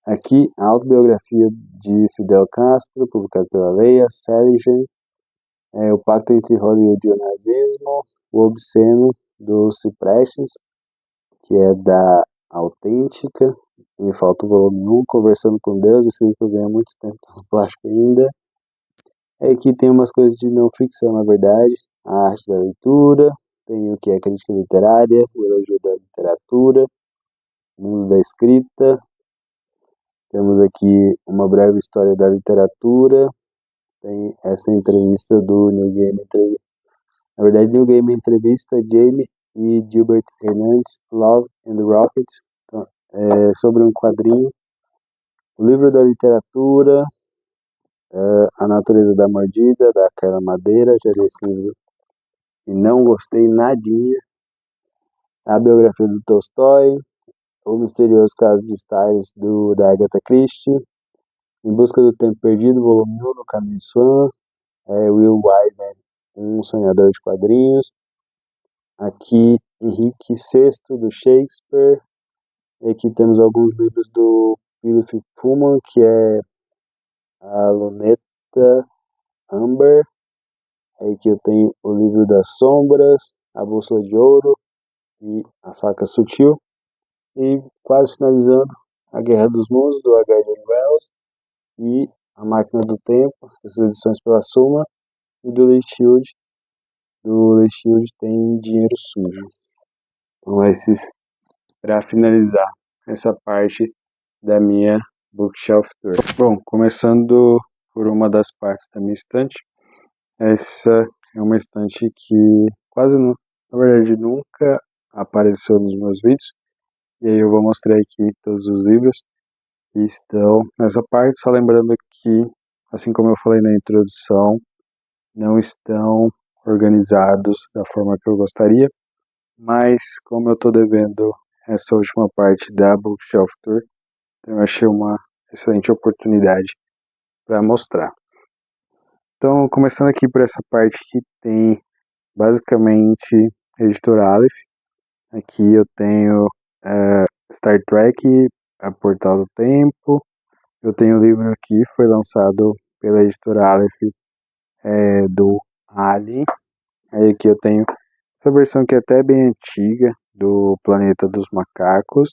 Aqui, a autobiografia de Fidel Castro, publicada pela Leia Salinger. O Pacto entre Hollywood e o Nazismo. O Obsceno, do Ciprestes, que é da Autêntica. Me falta o volume 1, Conversando com Deus. Esse livro eu ganhei há muito tempo, tá no plástico ainda. Aqui tem umas coisas de não ficção, na verdade. A Arte da Leitura. tem o que é crítica literária, o elogio da literatura, o mundo da escrita. Temos aqui uma breve história da literatura. Tem essa entrevista do New Game Entrevista. Na verdade, New Game Entrevista, Jamie e Gilbert Hernandes, Love and the Rockets, sobre um quadrinho. O livro da literatura, A Natureza da Mordida, da Carla Madeira, já li esse livro e não gostei nadinha. A biografia do Tolstói, O Misterioso Caso de Styles, da Agatha Christie, Em Busca do Tempo Perdido, volume 1, No Caminho Swan, Will Eisner, Um Sonhador de Quadrinhos. Aqui, Henrique VI, do Shakespeare. E aqui temos alguns livros do Philip Pullman, que é a Luneta Amber. Aí aqui eu tenho o Livro das Sombras, A Bússola de Ouro e A Faca Sutil. E quase finalizando, A Guerra dos Mundos, do H.G. Wells, e A Máquina do Tempo, essas edições pela Suma, e do Lee Child. Do Lee Child tem Dinheiro Sujo. Então esses, para finalizar essa parte da minha Bookshelf Tour. Bom, começando por uma das partes da minha estante. Essa é uma estante que quase, na verdade, nunca apareceu nos meus vídeos. E aí eu vou mostrar aqui todos os livros que estão nessa parte, só lembrando que, assim como eu falei na introdução, não estão organizados da forma que eu gostaria, mas como eu estou devendo essa última parte da Bookshelf Tour, eu achei uma excelente oportunidade para mostrar. Então, começando aqui por essa parte que tem basicamente Editora Aleph. Aqui eu tenho Star Trek, A Portal do Tempo. Eu tenho o livro que foi lançado pela Editora Aleph, do Alien. Aí aqui eu tenho essa versão que é até bem antiga, do Planeta dos Macacos.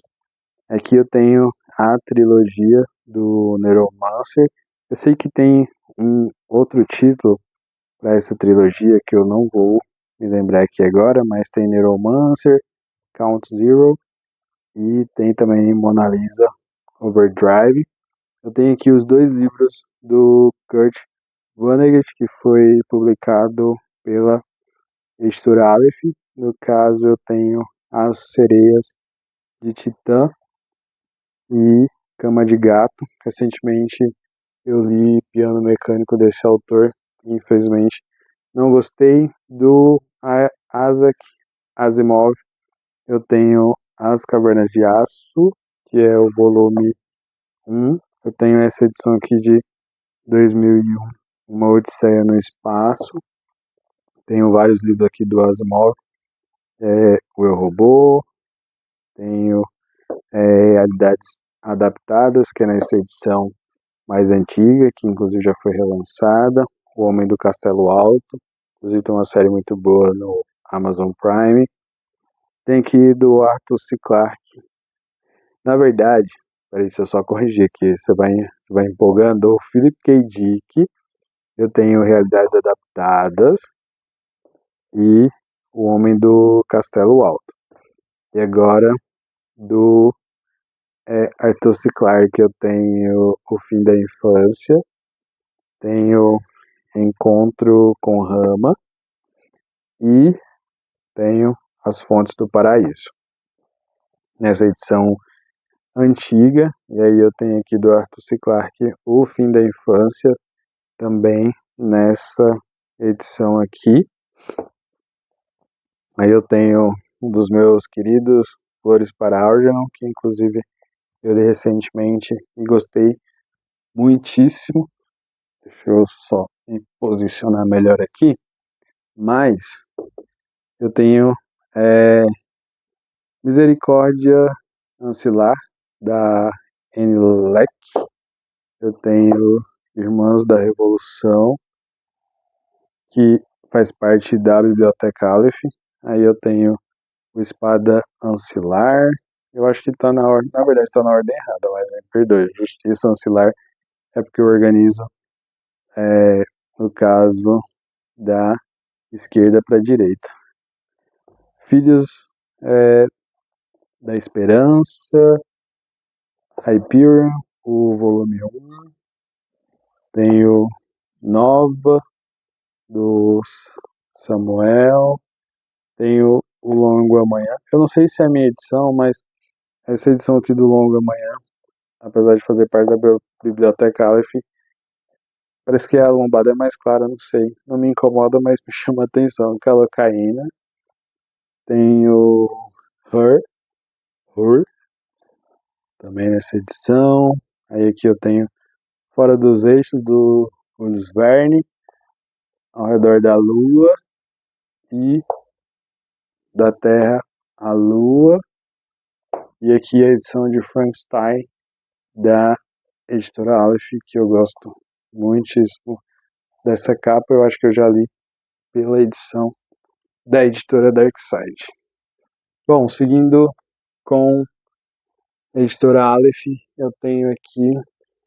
Aqui eu tenho a trilogia do Neuromancer. Eu sei que tem um outro título para essa trilogia que eu não vou me lembrar aqui agora, mas tem Neuromancer, Count Zero e tem também Mona Lisa Overdrive. Eu tenho aqui os dois livros do Kurt Vonnegut, que foi publicado pela Editora Aleph. No caso, eu tenho As Sereias de Titã e Cama de Gato. Recentemente eu li Piano Mecânico desse autor e infelizmente não gostei. Do Isaac Asimov, eu tenho As Cavernas de Aço, que é o volume 1. Eu tenho essa edição aqui de 2001, Uma Odisseia no Espaço. Tenho vários livros aqui do Asimov. O Eu, Robô. Tenho Realidades Adaptadas, que é nessa edição mais antiga, que inclusive já foi relançada. O Homem do Castelo Alto. Inclusive tem uma série muito boa no Amazon Prime. Tem aqui do Arthur C. Clarke. Na verdade, peraí, deixa eu só corrigir aqui, você vai empolgando. O Philip K. Dick, eu tenho Realidades Adaptadas e O Homem do Castelo Alto. E agora, do Arthur C. Clarke, eu tenho O Fim da Infância, tenho Encontro com Rama e tenho As Fontes do Paraíso. Nessa edição antiga, e aí eu tenho aqui do Arthur C. Clarke O Fim da Infância, também nessa edição aqui. Aí eu tenho um dos meus queridos, Flores para Algernon, que inclusive eu li recentemente e gostei muitíssimo. Deixa eu só me posicionar melhor aqui. Mas eu tenho Misericórdia Ancilar, da Annie Leck. Eu tenho Irmãs da Revolução, que faz parte da Biblioteca Aleph. Aí eu tenho o Espada Ancilar. Eu acho que tá na ordem, na verdade tá na ordem errada, mas me perdoe. Justiça Ancilar é porque eu organizo, no caso, da esquerda para a direita. Filhos da Esperança, Hyperion, o volume 1. Tenho Nova, do Samuel. Tenho o Longo Amanhã. Eu não sei se é a minha edição, mas essa edição aqui do Longo Amanhã, apesar de fazer parte da biblioteca Aleph, parece que a lombada é mais clara, não sei. Não me incomoda, mas me chama a atenção. Calocaína. Tenho Her, também nessa edição. Aí aqui eu tenho Fora dos Eixos, do Jules Verne, Ao Redor da Lua e Da Terra à Lua. E aqui a edição de Frankenstein, da editora Aleph, que eu gosto muitíssimo dessa capa. Eu acho que eu já li pela edição da editora Darkside. Bom, seguindo com a editora Aleph, eu tenho aqui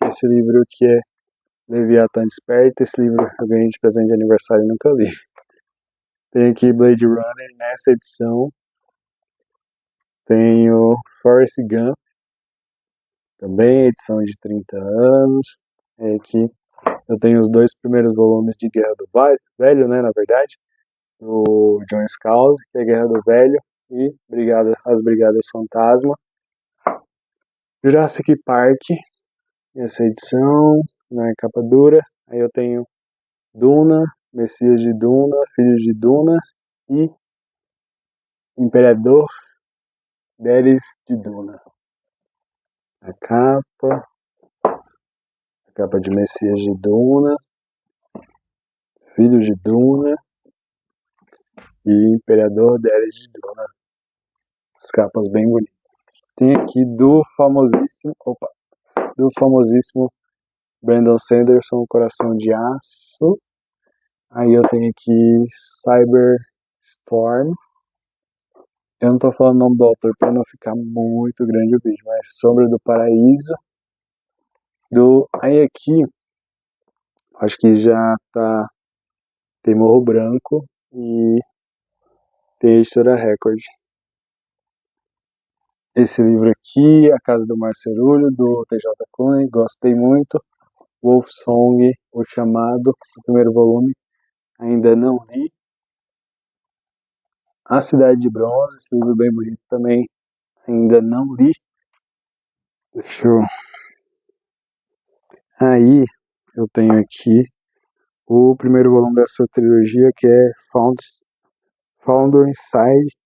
esse livro que é Leviatã Desperta. Esse livro eu ganhei de presente de aniversário e nunca li. Tenho aqui Blade Runner nessa edição. Tenho Forrest Gump, também edição de 30 anos. E aqui eu tenho os 2 primeiros volumes de Guerra do Velho, né, na verdade, do John Scalzi, que é Guerra do Velho, e As Brigadas Fantasma. Jurassic Park, essa edição, na capa dura. Aí eu tenho Duna, Messias de Duna, Filhos de Duna e Imperador Deles de Duna. A capa de Messias de Duna, Filhos de Duna e Imperador Deles de Duna. As capas bem bonitas. Tem aqui do famosíssimo Brandon Sanderson, Coração de Aço. Aí eu tenho aqui Cyberstorm. Eu não tô falando o nome do autor para não ficar muito grande o vídeo, mas Sombra do Paraíso. Aí aqui, acho que já tá. Tem Morro Branco e tem a editora Record. Esse livro aqui, A Casa do Marcerulho, do T.J. Cunha, gostei muito. Wolf Song, O Chamado, o primeiro volume, ainda não li. A Cidade de Bronze, esse livro bem bonito também, ainda não li. Deixa eu... Aí, eu tenho aqui o primeiro volume dessa trilogia, que é Founder Inside,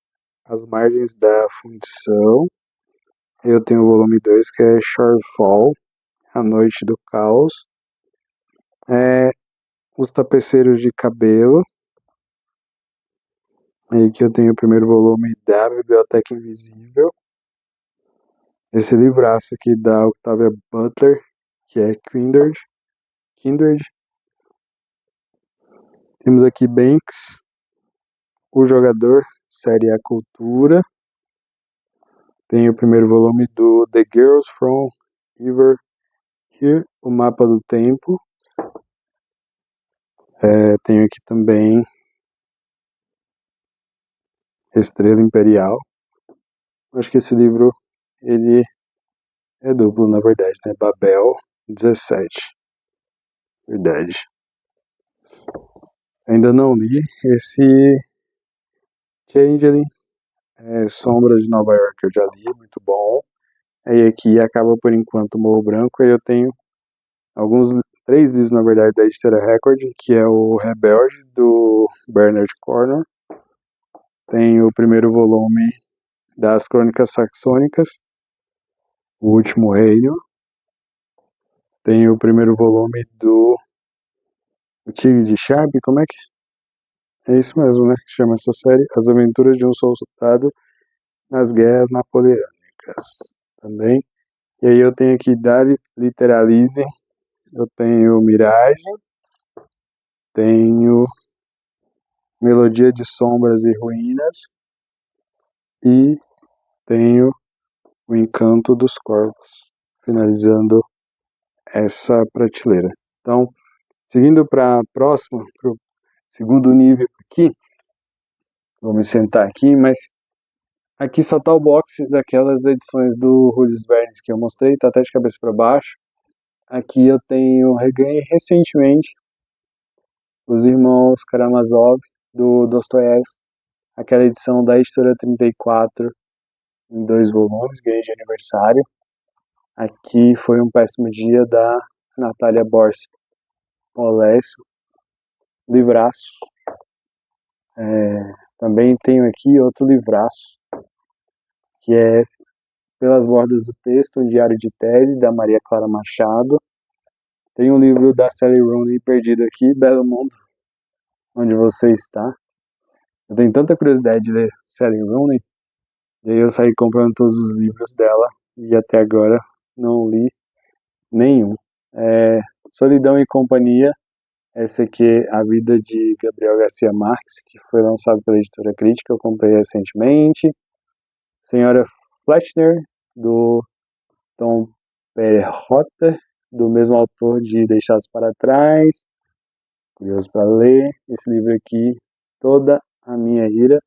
As Margens da Fundição. Eu tenho o volume 2, que é Shorefall, A Noite do Caos. Os Tapeceiros de Cabelo. Aí que eu tenho o primeiro volume da Biblioteca Invisível. Esse livraço aqui da Octavia Butler, que é Kindred. Temos aqui Banks, O Jogador, série A Cultura. Tem o primeiro volume do The Girls from Ever Here, O Mapa do Tempo. Tenho aqui também Estrela Imperial. Acho que esse livro ele é duplo, na verdade, né? Babel 17. Verdade. Ainda não li esse Changeling, Sombras de Nova York, eu já li, muito bom. Aí aqui acaba por enquanto o Morro Branco. Aí eu tenho 3 livros, na verdade, da editora Record, que é o Rebelde, do Bernard Cornwell. Tem o primeiro volume das Crônicas Saxônicas, O Último Reino. Tem o primeiro volume do O Tigre de Sharp, como é que é isso mesmo, né? Que chama essa série As Aventuras de um Soldado nas Guerras Napoleônicas também. E aí eu tenho aqui Dali Literalize, eu tenho Mirage, tenho Melodia de Sombras e Ruínas e tenho O Encanto dos Corpos, finalizando essa prateleira. Então, seguindo para a próxima, para o segundo nível aqui, Vou me sentar aqui, mas aqui só tá o box daquelas edições do Jules Verne que eu mostrei, tá até de cabeça para baixo. Aqui eu reganhei recentemente Os Irmãos Karamazov, do Dostoiévski, aquela edição da Editora 34, em 2 volumes, ganhei de aniversário. Aqui foi um péssimo dia da Natália Borges Olésio, livraço. Também tenho aqui outro livraço, que é Pelas Bordas do Texto, um Diário de Teddy, da Maria Clara Machado. Tem um livro da Sally Rooney perdido aqui, Belo Mundo, Onde Você Está. Eu tenho tanta curiosidade de ler Sally Rooney, e aí eu saí comprando todos os livros dela, e até agora não li nenhum. Solidão e Companhia, essa aqui é A Vida de Gabriel Garcia Marques, que foi lançado pela Editora Crítica, eu comprei recentemente. Senhora Fletcher, do Tom Perrotta, do mesmo autor de Deixados para Trás. Curioso para ler esse livro aqui, Toda a Minha Ira,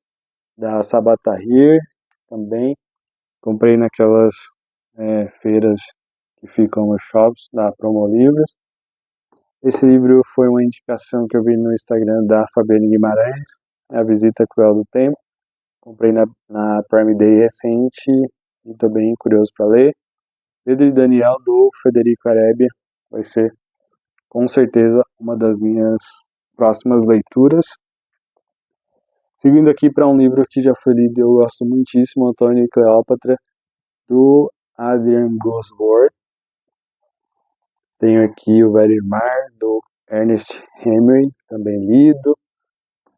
da Sabah Tahir, também. Comprei naquelas feiras que ficam nos shops da Promo Livros. Esse livro foi uma indicação que eu vi no Instagram da Fabiane Guimarães, A Visita Cruel do Tempo. Comprei na Prime Day recente e estou bem curioso para ler. Pedro e Daniel, do Federico Arebia, vai ser com certeza uma das minhas próximas leituras. Seguindo aqui para um livro que já foi lido e eu gosto muitíssimo, Antônio e Cleópatra, do Adrian Gosworth. Tenho aqui O Velho Mar, do Ernest Hemingway, também lido.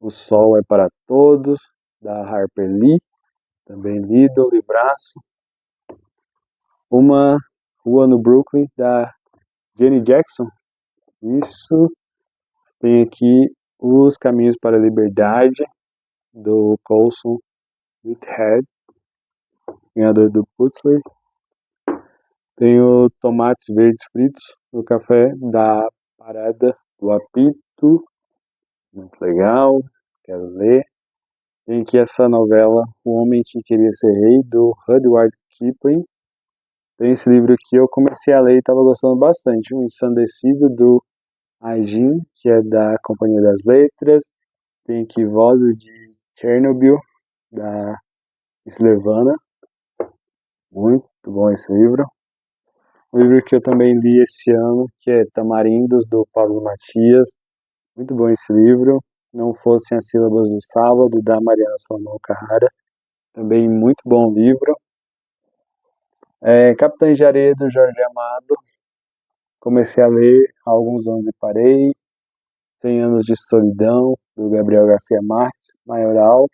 O Sol é para Todos, da Harper Lee, também lido, livraço. Uma Rua no Brooklyn, da Jenny Jackson. Isso. Tem aqui Os Caminhos para a Liberdade, do Colson Whitehead, ganhador do Pulitzer. Tenho Tomates Verdes Fritos, do Café da Parada do Apito, muito legal, quero ler. Tem aqui essa novela, O Homem que Queria Ser Rei, do Rudyard Kipling. Tem esse livro aqui, eu comecei a ler e estava gostando bastante, O Ensandecido, do Aijin, que é da Companhia das Letras. Tem aqui Vozes de Chernobyl, da Slevana. Muito bom esse livro. Um livro que eu também li esse ano, que é Tamarindos, do Pablo Matias. Muito bom esse livro. Não Fossem as Sílabas do Sábado, da Mariana Salomão Carrara. Também muito bom livro. Capitães de Areia, do Jorge Amado. Comecei a ler há alguns anos e parei. 100 Anos de Solidão, do Gabriel Garcia Marques, Maioral.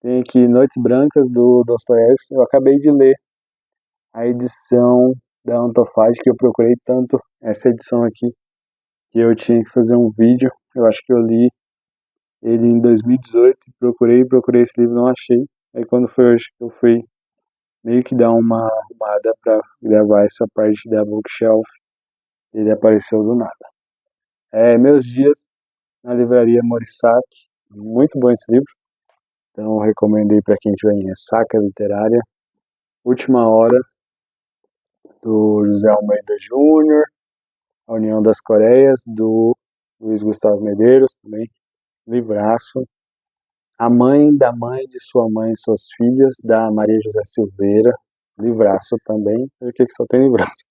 Tem aqui Noites Brancas, do Dostoiévski. Eu acabei de ler a edição da Antofag, que eu procurei tanto essa edição aqui, que eu tinha que fazer um vídeo. Eu acho que eu li ele em 2018, procurei esse livro, não achei. Aí quando foi hoje que eu fui meio que dar uma arrumada para gravar essa parte da bookshelf, ele apareceu do nada. Meus Dias na Livraria Morissac, muito bom esse livro, então recomendei para quem tiver em ressaca literária. Última Hora, do José Almeida Júnior. A União das Coreias, do Luiz Gustavo Medeiros, também livraço. A Mãe da Mãe de Sua Mãe e Suas Filhas, da Maria José Silveira, livraço também. Por que só tem livraço?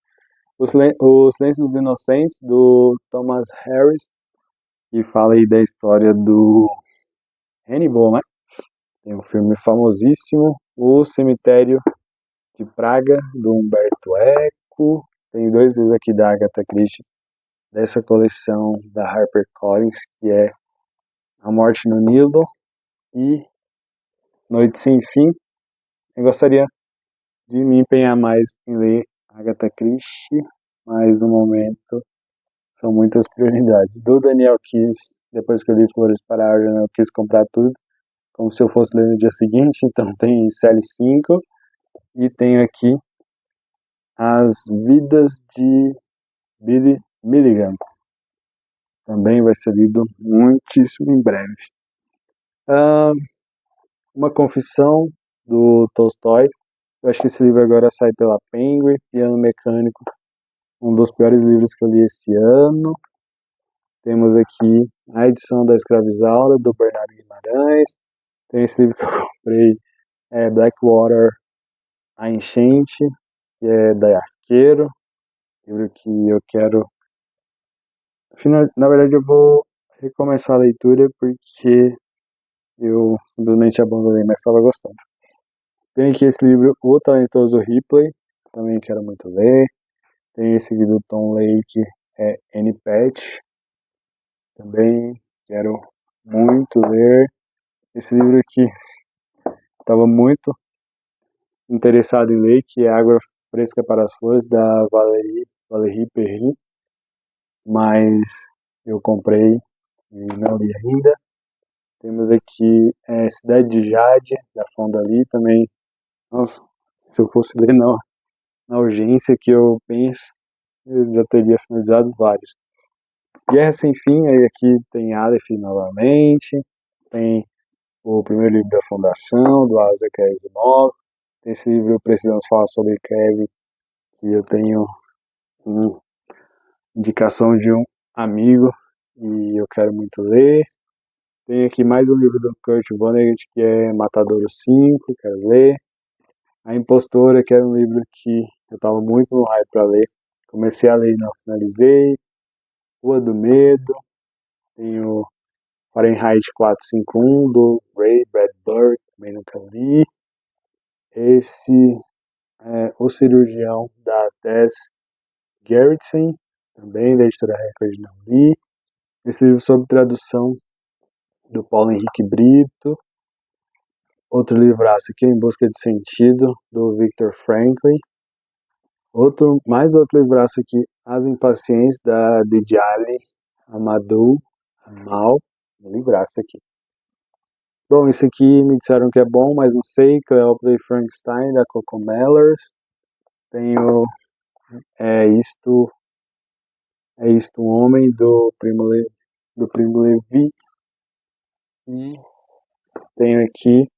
O Silêncio dos Inocentes, do Thomas Harris, que fala aí da história do Hannibal, né? Tem um filme famosíssimo, O Cemitério de Praga, do Humberto Eco. Tem 2 livros aqui da Agatha Christie, dessa coleção da HarperCollins, que é A Morte no Nilo e Noite Sem Fim. Eu gostaria de me empenhar mais em ler Agatha Christie, mas no momento são muitas prioridades. Do Daniel Keyes, depois que eu li Flores para a Árvore, eu quis comprar tudo, como se eu fosse ler no dia seguinte, então tem CL5 e tenho aqui As Vidas de Billy Milligan. Também vai ser lido muitíssimo em breve. Uma Confissão, do Tolstói. Eu acho que esse livro agora sai pela Penguin. Piano Mecânico, um dos piores livros que eu li esse ano. Temos aqui a edição da Escravizaura, do Bernardo Guimarães. Tem esse livro que eu comprei, Blackwater, A Enchente, que é da Arqueiro. Livro que eu quero... Na verdade, eu vou recomeçar a leitura porque eu simplesmente abandonei, mas estava gostando. Tem aqui esse livro, O Talentoso Ripley, também quero muito ler. Tem esse aqui do Tom Lake, Annie Patch, também quero muito ler. Esse livro aqui estava muito interessado em ler, que é Água Fresca para as Flores, da Valérie Perry, mas eu comprei e não li ainda. Temos aqui Cidade de Jade, da Fonda Lee, também. Nossa, se eu fosse ler na urgência que eu penso, eu já teria finalizado vários. Guerra Sem Fim, aí aqui tem Aleph novamente, tem o primeiro livro da Fundação, do Isaac Asimov. Tem esse livro Precisamos Falar sobre Kevin, que eu tenho uma indicação de um amigo e eu quero muito ler. Tem aqui mais um livro do Kurt Vonnegut, que é Matadouro 5, quero ler. A Impostora, que era um livro que eu estava muito no hype para ler. Comecei a ler e não finalizei. Rua do Medo. Tem o Fahrenheit 451, do Ray Bradbury, também nunca li. Esse é O Cirurgião, da Tess Gerritsen, também da editora Record, não li. Esse livro sobre tradução, do Paulo Henrique Brito. Outro livraço aqui, Em Busca de Sentido, do Viktor Frankl. Mais outro livraço aqui, As Impacientes, da Djali Amadou Amal. Um livraço aqui. Bom, esse aqui me disseram que é bom, mas não sei. Cleópatra e Frankenstein, da Coco Mellers. Tenho Isto um Homem, do Primo Levi. E tenho aqui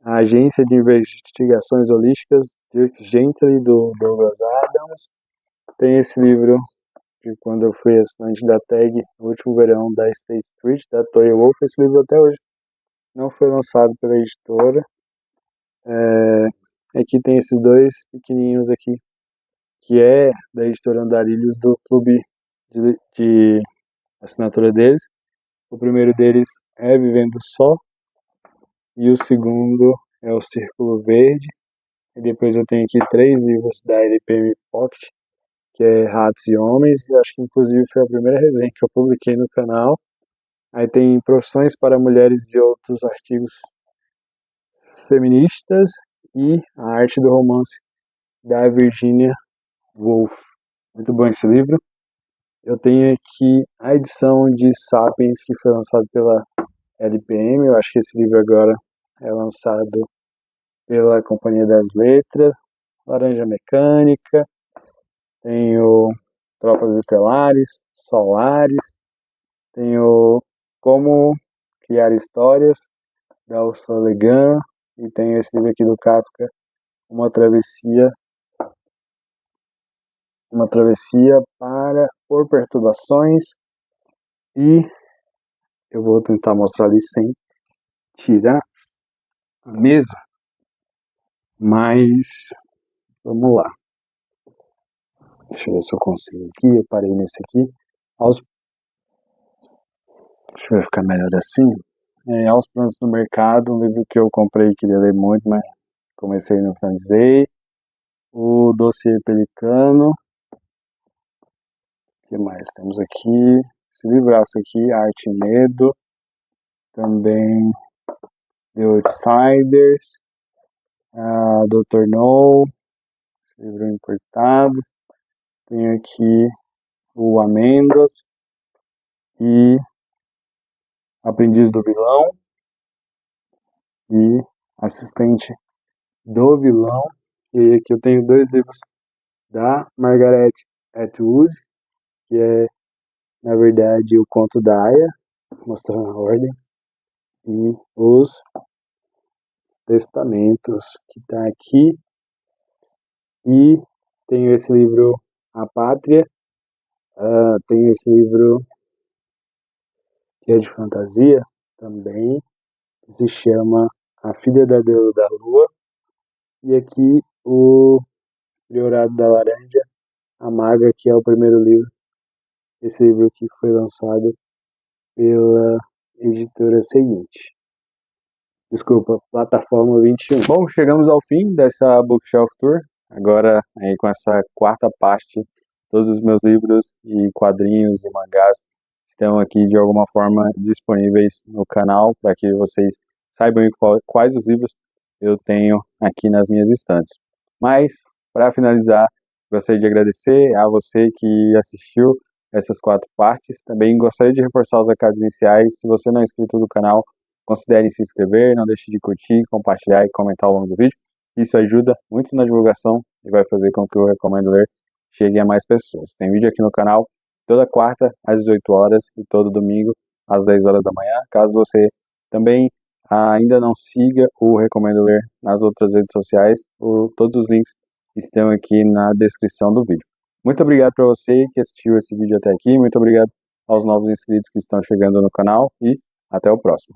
a Agência de Investigações Holísticas, Dirk Gently, do Douglas Adams. Tem esse livro de quando eu fui assinante da TAG, no último verão, da State Street, da Toya Wolff. Esse livro até hoje não foi lançado pela editora. Aqui tem esses dois pequenininhos aqui, que é da editora Andarilhos, do clube de assinatura deles. O primeiro deles é Vivendo Só, e o segundo é O Círculo Verde. E depois eu tenho aqui 3 livros da LPM Pocket, que é Ratos e Homens. Eu acho que inclusive foi a primeira resenha que eu publiquei no canal. Aí tem Profissões para Mulheres e outros artigos feministas e A Arte do Romance, da Virginia Woolf. Muito bom esse livro. Eu tenho aqui a edição de Sapiens, que foi lançada pela LPM. Eu acho que esse livro agora é lançado pela Companhia das Letras. Laranja Mecânica. Tenho Tropas Estelares, Solares. Tenho Como Criar Histórias, da Ursula Le Guin. E tenho esse livro aqui do Kafka, Uma Travessia por Perturbações. E eu vou tentar mostrar ali sem tirar a mesa, mas vamos lá. Deixa eu ver se eu consigo aqui. Eu parei nesse aqui. Deixa eu ficar melhor assim. Aos Prantos do Mercado, um livro que eu comprei e queria ler muito, mas comecei e não finalizei. O Dossiê Pelicano. O que mais temos aqui? Esse livraço aqui, Arte e Medo. Também The Outsiders. Dr. No. Esse livro importado. Tem aqui o Amêndoas. E Aprendiz do Vilão. E Assistente do Vilão. E aqui eu tenho 2 livros da Margaret Atwood, que é, na verdade, o Conto da Aya, mostrando a ordem, e Os Testamentos, que está aqui. E tenho esse livro A Pátria, tenho esse livro que é de fantasia também, que se chama A Filha da Deusa da Lua. E aqui o Priorado da Laranja, a Maga, que é o primeiro livro. Esse livro aqui foi lançado pela editora seguinte. Desculpa, Plataforma 21. Bom, chegamos ao fim dessa Bookshelf Tour. Agora, aí, com essa quarta parte, todos os meus livros e quadrinhos e mangás estão aqui de alguma forma disponíveis no canal para que vocês saibam quais os livros eu tenho aqui nas minhas estantes. Mas, para finalizar, gostaria de agradecer a você que assistiu essas 4 partes. Também gostaria de reforçar os recados iniciais. Se você não é inscrito no canal, considere se inscrever, não deixe de curtir, compartilhar e comentar ao longo do vídeo. Isso ajuda muito na divulgação e vai fazer com que o Recomendo Ler chegue a mais pessoas. Tem vídeo aqui no canal toda quarta às 18 horas e todo domingo às 10 horas da manhã. Caso você também ainda não siga o Recomendo Ler nas outras redes sociais, todos os links estão aqui na descrição do vídeo. Muito obrigado para você que assistiu esse vídeo até aqui, muito obrigado aos novos inscritos que estão chegando no canal e até o próximo.